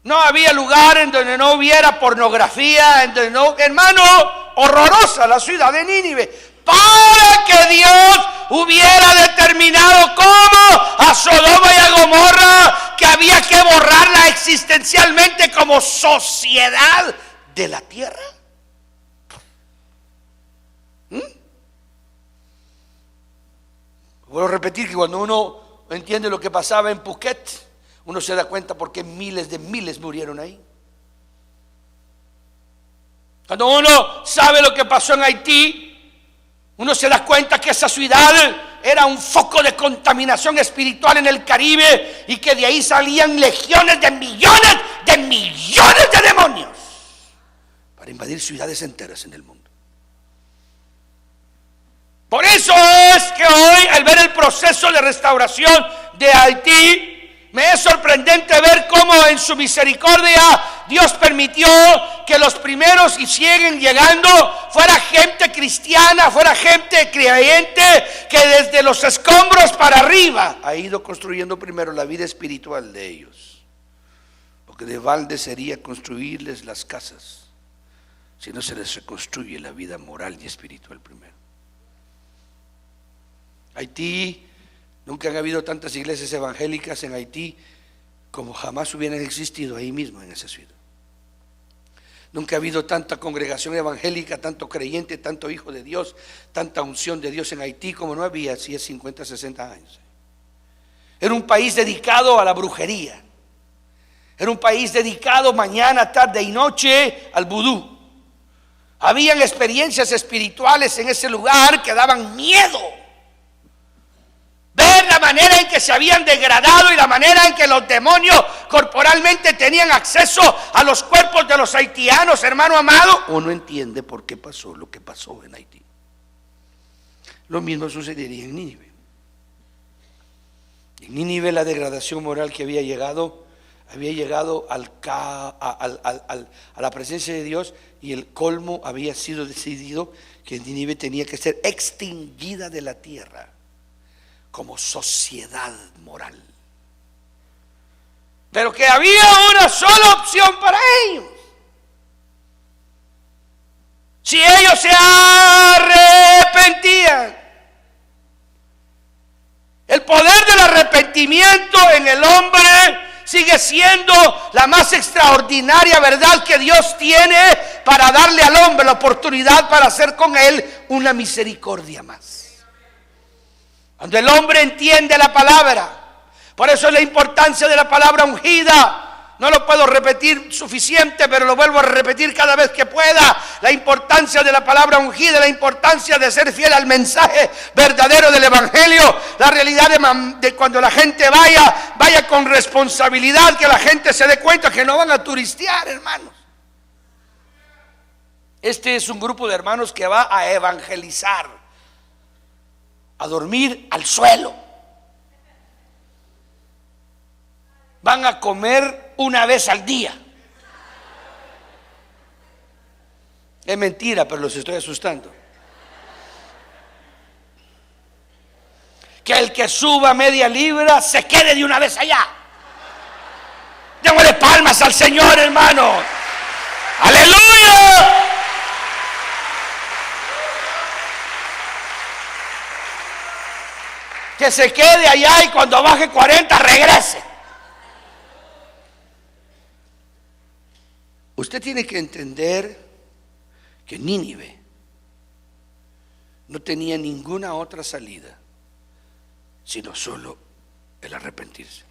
no había lugar en donde no hubiera pornografía, en donde no, hermano, horrorosa la ciudad de Nínive. Para que Dios hubiera determinado cómo a Sodoma y a Gomorra, que había que borrarla existencialmente como sociedad de la tierra. Vuelvo a repetir que cuando uno entiende lo que pasaba en Phuket, uno se da cuenta por qué miles de miles murieron ahí. Cuando uno sabe lo que pasó en Haití, uno se da cuenta que esa ciudad era un foco de contaminación espiritual en el Caribe y que de ahí salían legiones de millones de demonios para invadir ciudades enteras en el mundo. Por eso es que hoy, al ver el proceso de restauración de Haití, me es sorprendente ver cómo en su misericordia Dios permitió que los primeros y siguen llegando fuera gente cristiana, fuera gente creyente, que desde los escombros para arriba ha ido construyendo primero la vida espiritual de ellos. Porque de balde sería construirles las casas si no se les reconstruye la vida moral y espiritual primero. Haití, nunca han habido tantas iglesias evangélicas en Haití como jamás hubieran existido ahí mismo en esa ciudad. Nunca ha habido tanta congregación evangélica, tanto creyente, tanto hijo de Dios, tanta unción de Dios en Haití como no había hacía 50, 60 años. Era un país dedicado a la brujería. Era un país dedicado mañana, tarde y noche al vudú. Habían experiencias espirituales en ese lugar que daban miedo. Ver la manera en que se habían degradado y la manera en que los demonios corporalmente tenían acceso a los cuerpos de los haitianos, hermano amado. Uno entiende por qué pasó lo que pasó en Haití. Lo mismo sucedería en Nínive. En Nínive la degradación moral que había llegado a la presencia de Dios, y el colmo había sido decidido que Nínive tenía que ser extinguida de la tierra como sociedad moral. Pero que había una sola opción para ellos. Si ellos se arrepentían. El poder del arrepentimiento en el hombre sigue siendo la más extraordinaria verdad que Dios tiene para darle al hombre la oportunidad para hacer con él una misericordia más. Cuando el hombre entiende la palabra, por eso es la importancia de la palabra ungida. No lo puedo repetir suficiente, pero lo vuelvo a repetir cada vez que pueda. La importancia de la palabra ungida, la importancia de ser fiel al mensaje verdadero del evangelio. La realidad de cuando la gente vaya con responsabilidad, que la gente se dé cuenta que no van a turistear, hermanos. Este es un grupo de hermanos que va a evangelizar, a dormir al suelo. Van a comer una vez al día. Es mentira, pero los estoy asustando. Que el que suba media libra se quede de una vez allá. Démosle palmas al Señor, hermano. ¡Aleluya! Que se quede allá y cuando baje 40 regrese. Usted tiene que entender que Nínive no tenía ninguna otra salida sino solo el arrepentirse.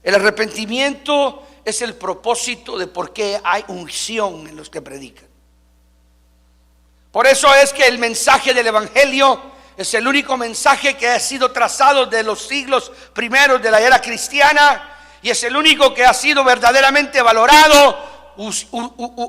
El arrepentimiento es el propósito de por qué hay unción en los que predican. Por eso es que el mensaje del Evangelio es el único mensaje que ha sido trazado de los siglos primeros de la era cristiana, y es el único que ha sido verdaderamente valorado.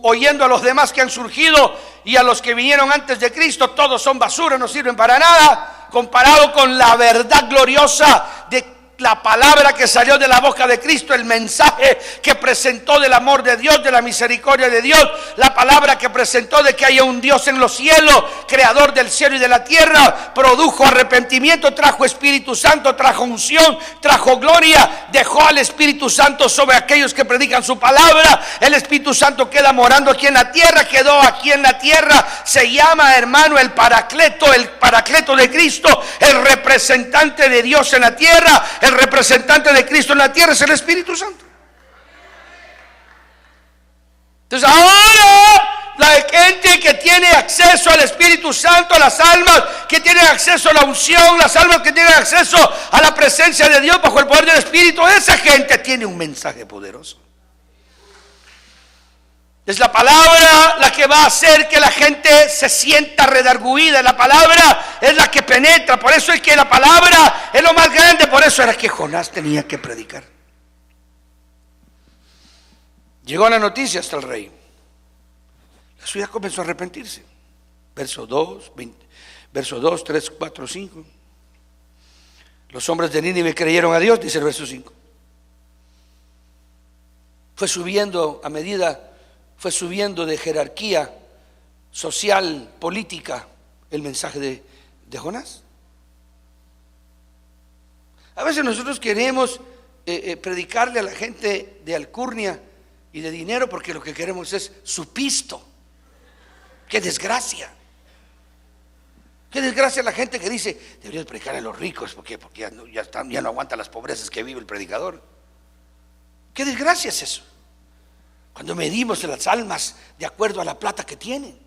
Oyendo a los demás que han surgido y a los que vinieron antes de Cristo, todos son basura, no sirven para nada, comparado con la verdad gloriosa de la palabra que salió de la boca de Cristo, el mensaje que presentó del amor de Dios, de la misericordia de Dios, la palabra que presentó de que haya un Dios en los cielos, creador del cielo y de la tierra. Produjo arrepentimiento, trajo Espíritu Santo, trajo unción, trajo gloria, dejó al Espíritu Santo sobre aquellos que predican su palabra. El Espíritu Santo queda morando aquí en la tierra, quedó aquí en la tierra. Se llama, hermano, el Paracleto de Cristo, el representante de Dios en la tierra. El representante de Cristo en la tierra es el Espíritu Santo. Entonces ahora la gente que tiene acceso al Espíritu Santo, las almas que tienen acceso a la unción, las almas que tienen acceso a la presencia de Dios bajo el poder del Espíritu, esa gente tiene un mensaje poderoso. Es la palabra la que va a hacer que la gente se sienta redarguida. La palabra es la que penetra. Por eso es que la palabra es lo más grande. Por eso era que Jonás tenía que predicar. Llegó la noticia hasta el rey. La ciudad comenzó a arrepentirse. Verso 2, 3, 4, 5. Los hombres de Nínive creyeron a Dios, dice el verso 5. Fue subiendo a medida... Fue subiendo de jerarquía social, política, el mensaje de Jonás. A veces nosotros queremos predicarle a la gente de alcurnia y de dinero porque lo que queremos es su pisto. ¡Qué desgracia! ¡Qué desgracia la gente que dice, deberías predicar a los ricos porque ya no aguanta las pobrezas que vive el predicador! ¡Qué desgracia es eso! Cuando medimos las almas de acuerdo a la plata que tienen.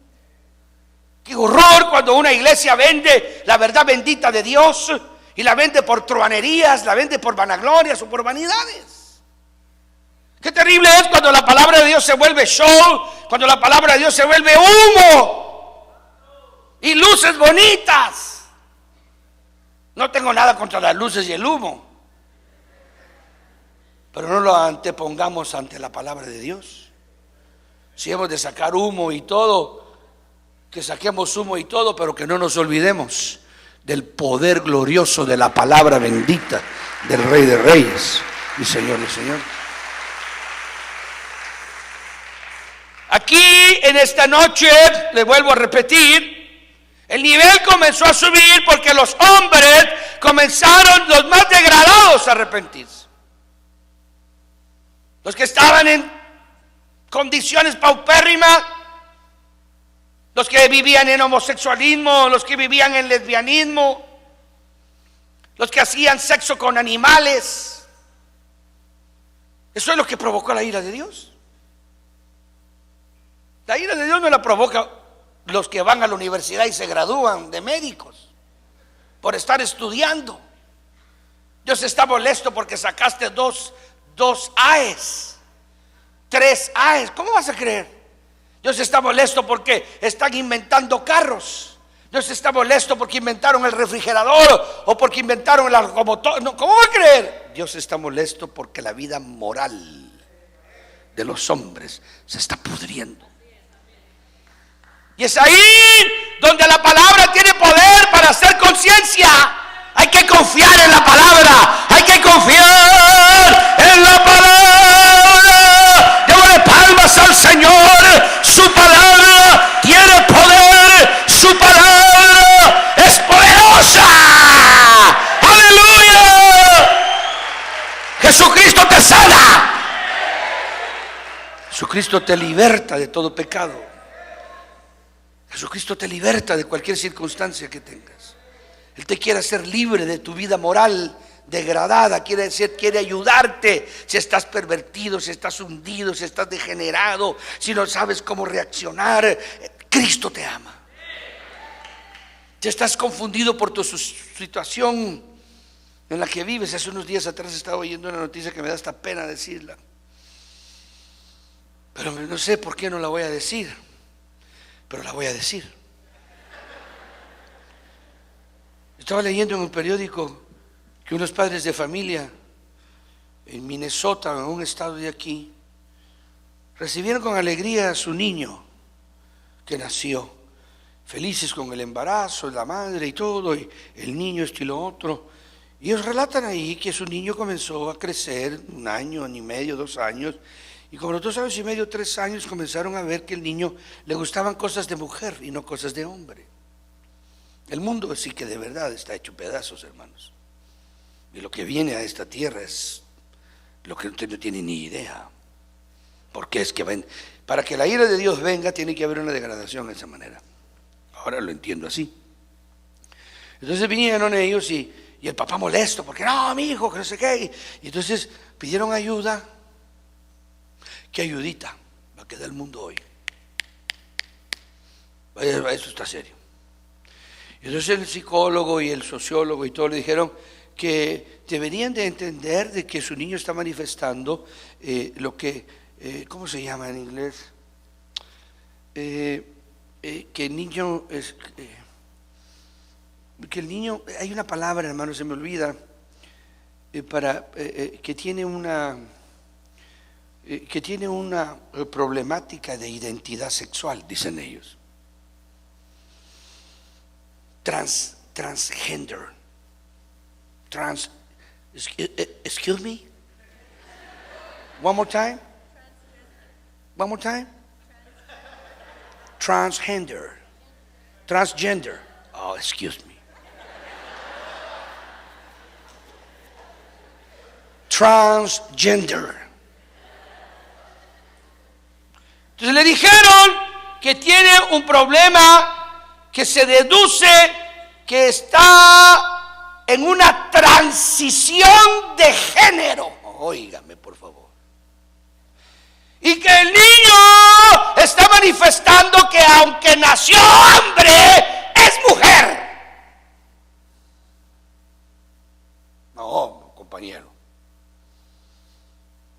Qué horror cuando una iglesia vende la verdad bendita de Dios y la vende por truanerías, la vende por vanaglorias o por vanidades. Qué terrible es cuando la palabra de Dios se vuelve show, cuando la palabra de Dios se vuelve humo y luces bonitas. No tengo nada contra las luces y el humo, pero no lo antepongamos ante la palabra de Dios. Si hemos de sacar humo y todo, que saquemos humo y todo, pero que no nos olvidemos del poder glorioso de la palabra bendita del Rey de Reyes y Señor de Señores. Aquí en esta noche, le vuelvo a repetir, el nivel comenzó a subir porque los hombres comenzaron, los más degradados, a arrepentirse. Los que estaban en condiciones paupérrimas, los que vivían en homosexualismo, los que vivían en lesbianismo, los que hacían sexo con animales. Eso es lo que provocó la ira de Dios. La ira de Dios no la provoca los que van a la universidad y se gradúan de médicos por estar estudiando. Dios está molesto porque sacaste dos AES, 3 AES. ¿Cómo vas a creer? Dios está molesto porque están inventando carros. Dios está molesto porque inventaron el refrigerador o porque inventaron el locomotor. No, ¿cómo va a creer? Dios está molesto porque la vida moral de los hombres se está pudriendo. Y es ahí donde la palabra tiene poder para hacer conciencia. Hay que confiar en la palabra. Hay que confiar en la palabra. Démosle palmas al Señor. Su palabra tiene poder. Su palabra es poderosa. ¡Aleluya! Jesucristo te sana. Jesucristo te liberta de todo pecado. Jesucristo te liberta de cualquier circunstancia que tengas. Él te quiere hacer libre de tu vida moral degradada. Quiere ayudarte si estás pervertido, si estás hundido, si estás degenerado, si no sabes cómo reaccionar. Cristo te ama. Si estás confundido por tu situación en la que vives. Hace unos días atrás estaba oyendo una noticia que me da hasta pena decirla, pero no sé por qué no la voy a decir, pero la voy a decir. Estaba leyendo en un periódico que unos padres de familia en Minnesota, en un estado de aquí, recibieron con alegría a su niño que nació, felices con el embarazo, la madre y todo, y el niño esto y lo otro. Y ellos relatan ahí que su niño comenzó a crecer 1 año, año y medio, 2 años, y como los 2 años y medio, 3 años, comenzaron a ver que el niño le gustaban cosas de mujer y no cosas de hombre. El mundo sí que de verdad está hecho pedazos, hermanos. Y lo que viene a esta tierra es lo que usted no tiene ni idea. Porque es que para que la ira de Dios venga, tiene que haber una degradación de esa manera. Ahora lo entiendo así. Entonces vinieron ellos y el papá molesto, porque no, mi hijo, que no sé qué. Y entonces pidieron ayuda. ¿Qué ayudita va a quedar el mundo hoy? Eso está serio. Entonces el psicólogo y el sociólogo y todo le dijeron que deberían de entender de que su niño está manifestando lo que, ¿cómo se llama en inglés? Que el niño es, que el niño, hay una palabra, hermano, se me olvida, que tiene una problemática de identidad sexual, dicen ellos. Transgender. Excuse me? One more time? One more time? Transgender. Oh, excuse me. Transgender. Entonces le dijeron que tiene un problema que se deduce que está en una transición de género. Óigame, por favor. Y que el niño está manifestando que aunque nació hombre, es mujer. No, compañero.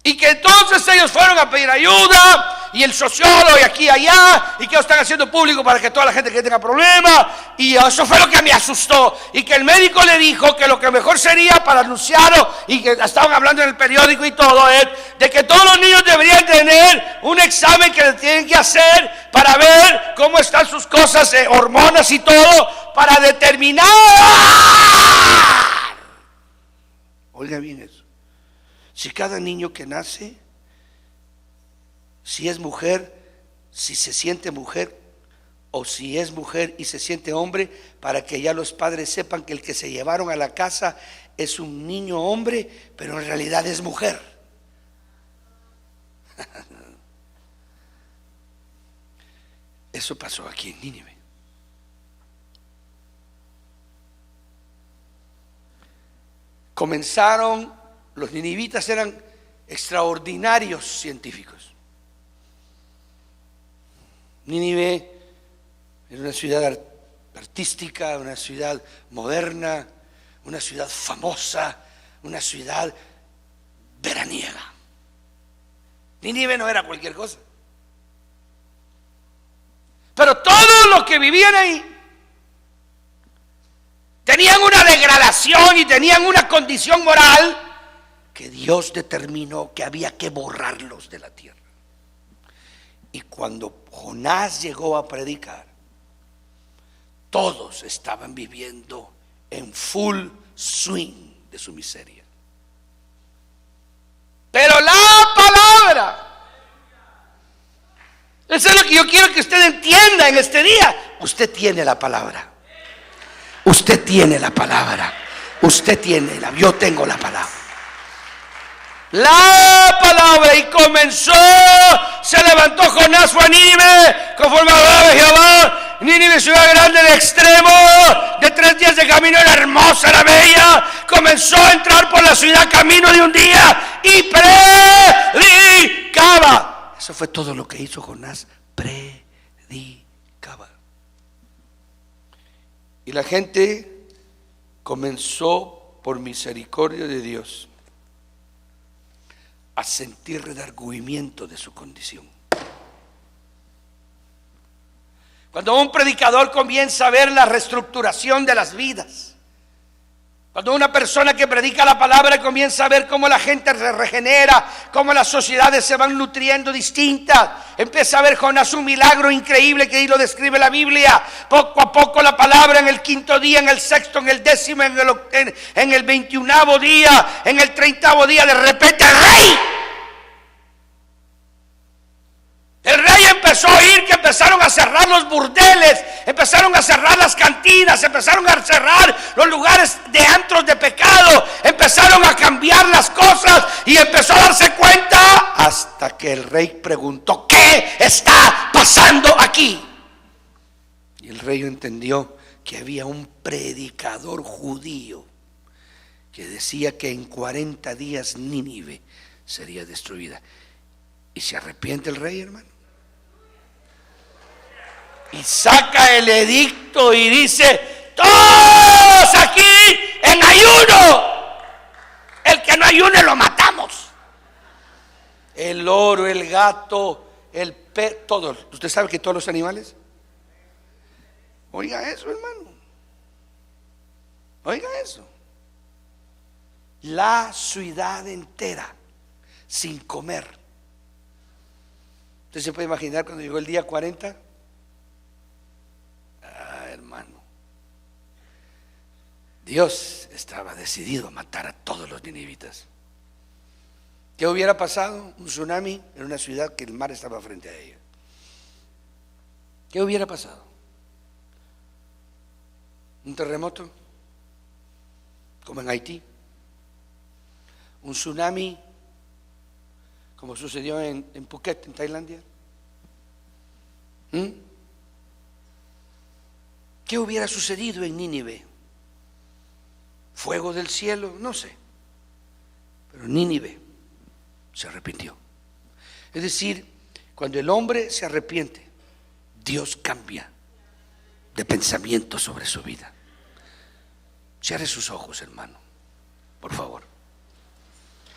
Y que entonces ellos fueron a pedir ayuda, y el sociólogo y aquí y allá, y que lo están haciendo público para que toda la gente que tenga problemas, y eso fue lo que me asustó, y que el médico le dijo que lo que mejor sería para anunciarlo, y que estaban hablando en el periódico y todo, es de que todos los niños deberían tener un examen que le tienen que hacer para ver cómo están sus cosas, hormonas y todo, para determinar. Oiga bien eso. Si cada niño que nace, si es mujer, si se siente mujer, o si es mujer y se siente hombre, para que ya los padres sepan que el que se llevaron a la casa es un niño hombre, pero en realidad es mujer. Eso pasó aquí en Nínive. Comenzaron. Los ninivitas eran extraordinarios científicos. Nínive era una ciudad artística, una ciudad moderna, una ciudad famosa, una ciudad veraniega. Nínive no era cualquier cosa. Pero todos los que vivían ahí tenían una degradación y tenían una condición moral que Dios determinó que había que borrarlos de la tierra. Y cuando Jonás llegó a predicar, todos estaban viviendo en full swing de su miseria. Pero la palabra, eso es lo que yo quiero que usted entienda en este día. Usted tiene la palabra. Usted tiene la palabra. Usted tiene la, yo tengo la palabra. La palabra, y comenzó, se levantó Jonás, fue a Nínive, conforme a la palabra de Jehová. Nínive, ciudad grande de extremo, de 3 días de camino, era hermosa, era bella. Comenzó a entrar por la ciudad camino de un día y predicaba. Eso fue todo lo que hizo Jonás, predicaba. Y la gente comenzó por misericordia de Dios, a sentir redargüimiento de su condición. Cuando un predicador comienza a ver la reestructuración de las vidas, cuando una persona que predica la palabra comienza a ver cómo la gente se regenera, cómo las sociedades se van nutriendo distintas, empieza a ver Jonás un milagro increíble que ahí lo describe la Biblia. Poco a poco la palabra, en el 5.º día, en el 6.º, en el 10.º, en el 21.º día, en el 30.º día, de repente el rey empezó a oír que empezaron a cerrar los burdeles, empezaron a cerrar las cantinas, empezaron a cerrar los lugares de antros de pecado, empezaron a cambiar las cosas y empezó a darse cuenta, hasta que el rey preguntó: ¿qué está pasando aquí? Y el rey entendió que había un predicador judío que decía que en 40 días Nínive sería destruida. Y se arrepiente el rey, hermano, y saca el edicto y dice: todos aquí en ayuno, el que no ayune lo matamos. El loro, el gato, el perro, todos. ¿Usted sabe que todos los animales? Oiga eso, hermano, oiga eso. La ciudad entera sin comer. ¿Usted se puede imaginar cuando llegó el día 40? Hermano, Dios estaba decidido a matar a todos los ninivitas. ¿Qué hubiera pasado? Un tsunami en una ciudad que el mar estaba frente a ella. ¿Qué hubiera pasado? ¿Un terremoto? Como en Haití. ¿Un tsunami como sucedió en Phuket, en Tailandia? ¿Qué hubiera sucedido en Nínive? ¿Fuego del cielo? No sé. Pero Nínive se arrepintió. Es decir, cuando el hombre se arrepiente, Dios cambia de pensamiento sobre su vida. Cierre sus ojos, hermano, por favor.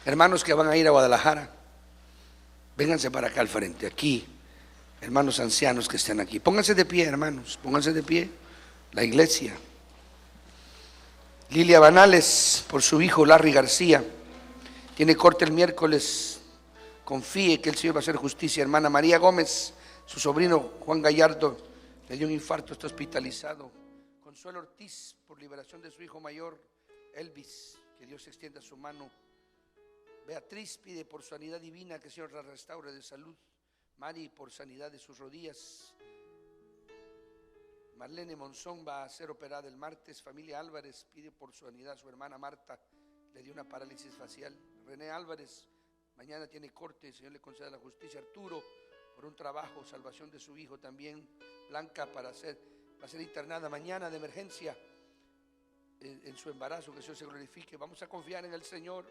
Hermanos que van a ir a Guadalajara, vénganse para acá al frente, aquí. Hermanos ancianos que están aquí, pónganse de pie, hermanos, pónganse de pie. La iglesia. Lilia Banales, por su hijo Larry García, tiene corte el miércoles. Confíe que el Señor va a hacer justicia. Hermana María Gómez, su sobrino Juan Gallardo le dio un infarto, está hospitalizado. Consuelo Ortiz, por liberación de su hijo mayor Elvis, que Dios extienda su mano. Beatriz pide por sanidad divina, que el Señor la restaure de salud. Mari, por sanidad de sus rodillas. Marlene Monzón va a ser operada el martes. Familia Álvarez pide por sanidad a su hermana Marta, le dio una parálisis facial. René Álvarez, mañana tiene corte, el Señor le conceda la justicia. Arturo, por un trabajo, salvación de su hijo también. Blanca, va a ser internada mañana de emergencia en su embarazo, que el Señor se glorifique. Vamos a confiar en el Señor,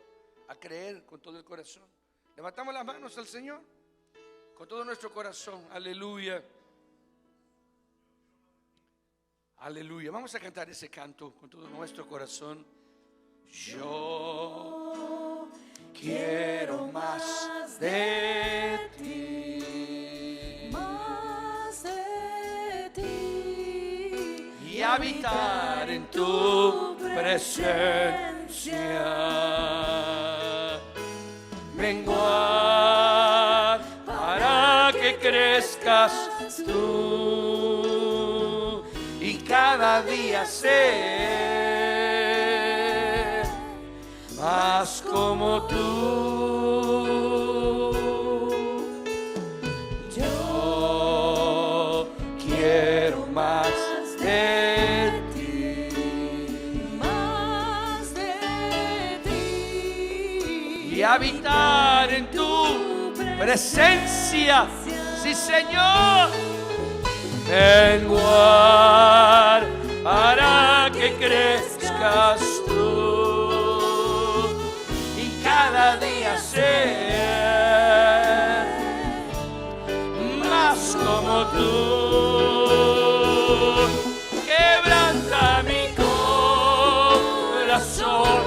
a creer con todo el corazón. Levantamos las manos al Señor con todo nuestro corazón. Aleluya. Aleluya. Vamos a cantar ese canto con todo nuestro corazón. Yo quiero más de ti, más de ti, y habitar en tu presencia. Menguar para que crezcas tú, y cada día ser más como tú. Yo quiero más de ti, más de ti, y habitar en tu presencia. Sí, Señor. Menguar para que crezcas tú, y cada día ser más como tú. Quebranta mi corazón,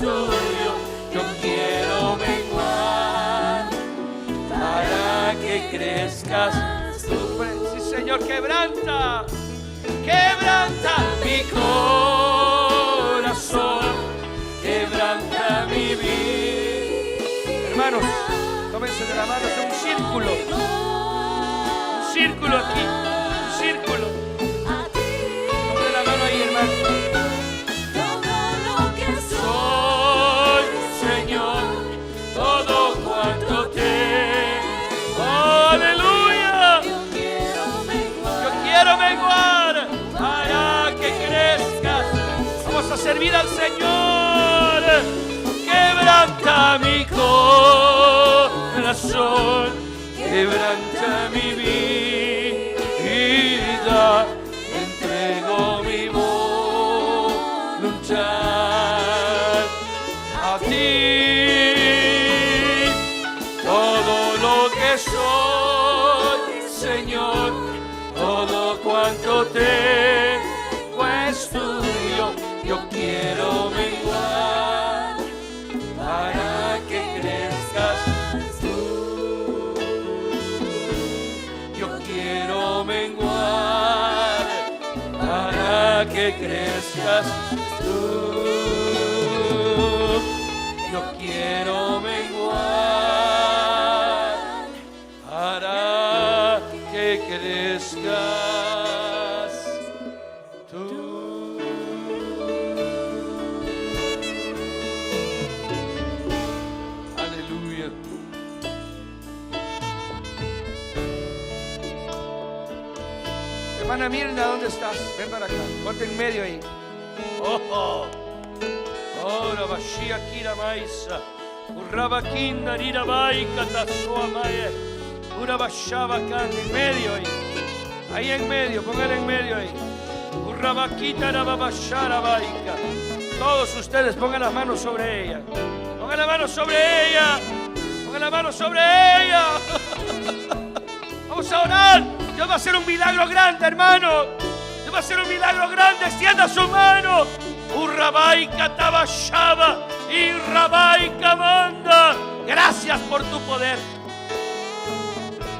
tuyo. Yo quiero menguar para que crezcas tú. Sí, Señor, quebranta Mi corazón, quebranta mi vida. hermanos. Tómense de la mano, es un círculo aquí, un círculo. Tómense de la mano ahí, hermano. Soy, Señor, todo cuanto tengo. Aleluya. Yo quiero menguar para que crezcas. Vamos a servir al Señor. Quebranta mi corazón, quebranta mi vida, entrego mi voluntad a ti. Todo lo que soy, Señor, todo cuanto tengo es tuyo. Yo quiero menguar para que crezcas tú. Yo quiero menguar para que crezcas tú. Yo quiero menguar para que crezcas tú. Aleluya. Hermana Mirna, ¿dónde estás? Ven para acá, ponte en medio ahí. Oh, ahora vashia kira maisa, urrabakinda rira baika tasoa maye, urabashaba kan en medio ahí en medio, póngale en medio ahí. Urrabakita rababashara baika. Todos ustedes pongan las manos sobre ella. Pongan las manos sobre ella. Pongan las manos sobre ella. Vamos a orar. Dios va a hacer un milagro grande, hermano. Dios va a hacer un milagro grande. Extienda su mano. Urrabaika tabashaba. Irrabaika manda. Gracias por tu poder.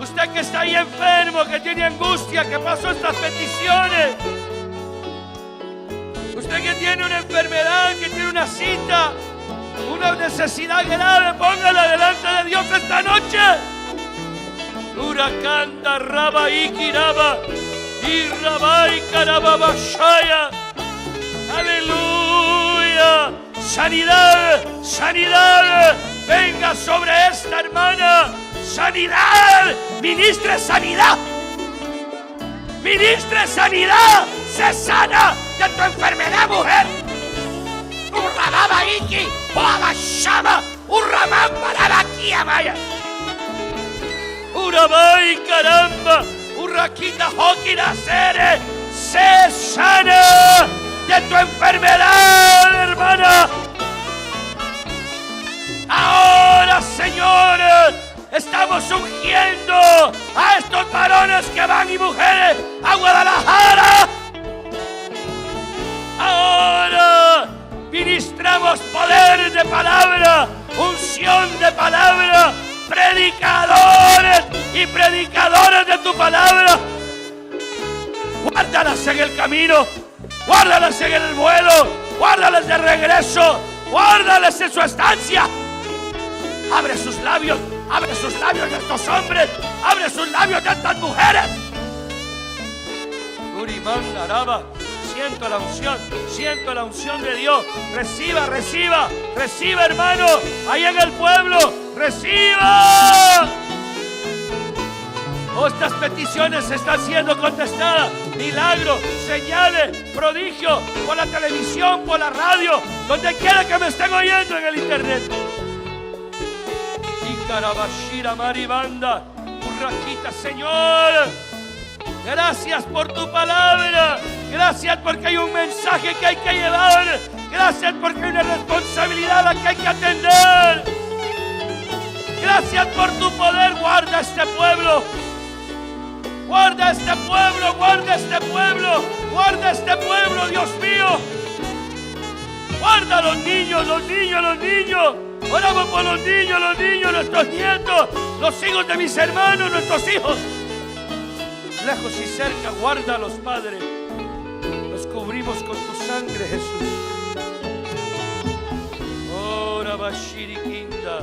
Usted que está ahí enfermo, que tiene angustia, que pasó estas peticiones. Usted que tiene una enfermedad, que tiene una cita, una necesidad grave, póngala delante de Dios esta noche. Huracanda raba ikiraba y rabai karababashaya. Aleluya. Sanidad, sanidad, venga sobre esta hermana. Sanidad, ministre sanidad. Ministre sanidad, se sana de tu enfermedad, mujer. Urrababa iki, Boabashama, Urramamba Rabakia Maya. Urabai caramba, Urraquita Hokira Sere, se sana de tu enfermedad, hermana. Ahora, señores, estamos ungiendo a estos varones que van y mujeres a Guadalajara. Ahora ministramos poder de palabra, unción de palabra, predicadores y predicadoras de tu palabra. Guárdalas en el camino, guárdalas en el vuelo, guárdalas de regreso, guárdalas en su estancia. Abre sus labios de estos hombres, abre sus labios de estas mujeres. Urimán Araba, siento la unción de Dios. Reciba, reciba, reciba, hermano, ahí en el pueblo, reciba. Oh, estas peticiones están siendo contestadas. Milagros, señales, prodigios, por la televisión, por la radio, donde quiera que me estén oyendo en el internet. Carabashira Maribanda, Urraquita, Señor, gracias por tu palabra, gracias porque hay un mensaje que hay que llevar, gracias porque hay una responsabilidad a la que hay que atender, gracias por tu poder. Guarda este pueblo, guarda este pueblo, guarda este pueblo, guarda este pueblo, Dios mío, guarda casa, los niños. Oramos por los niños, nuestros nietos, los hijos de mis hermanos, nuestros hijos. Lejos y cerca, guárdalos, Padre. Los cubrimos con tu sangre, Jesús. Ora Bashiri Quinta.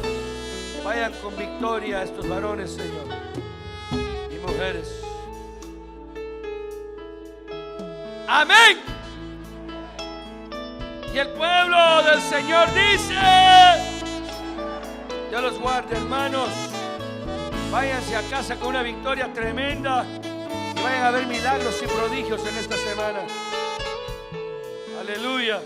Vayan con victoria estos varones, Señor, y mujeres. Amén. Y el pueblo del Señor dice: Dios los guarde, hermanos. Váyanse a casa con una victoria tremenda y vayan a ver milagros y prodigios en esta semana. Aleluya.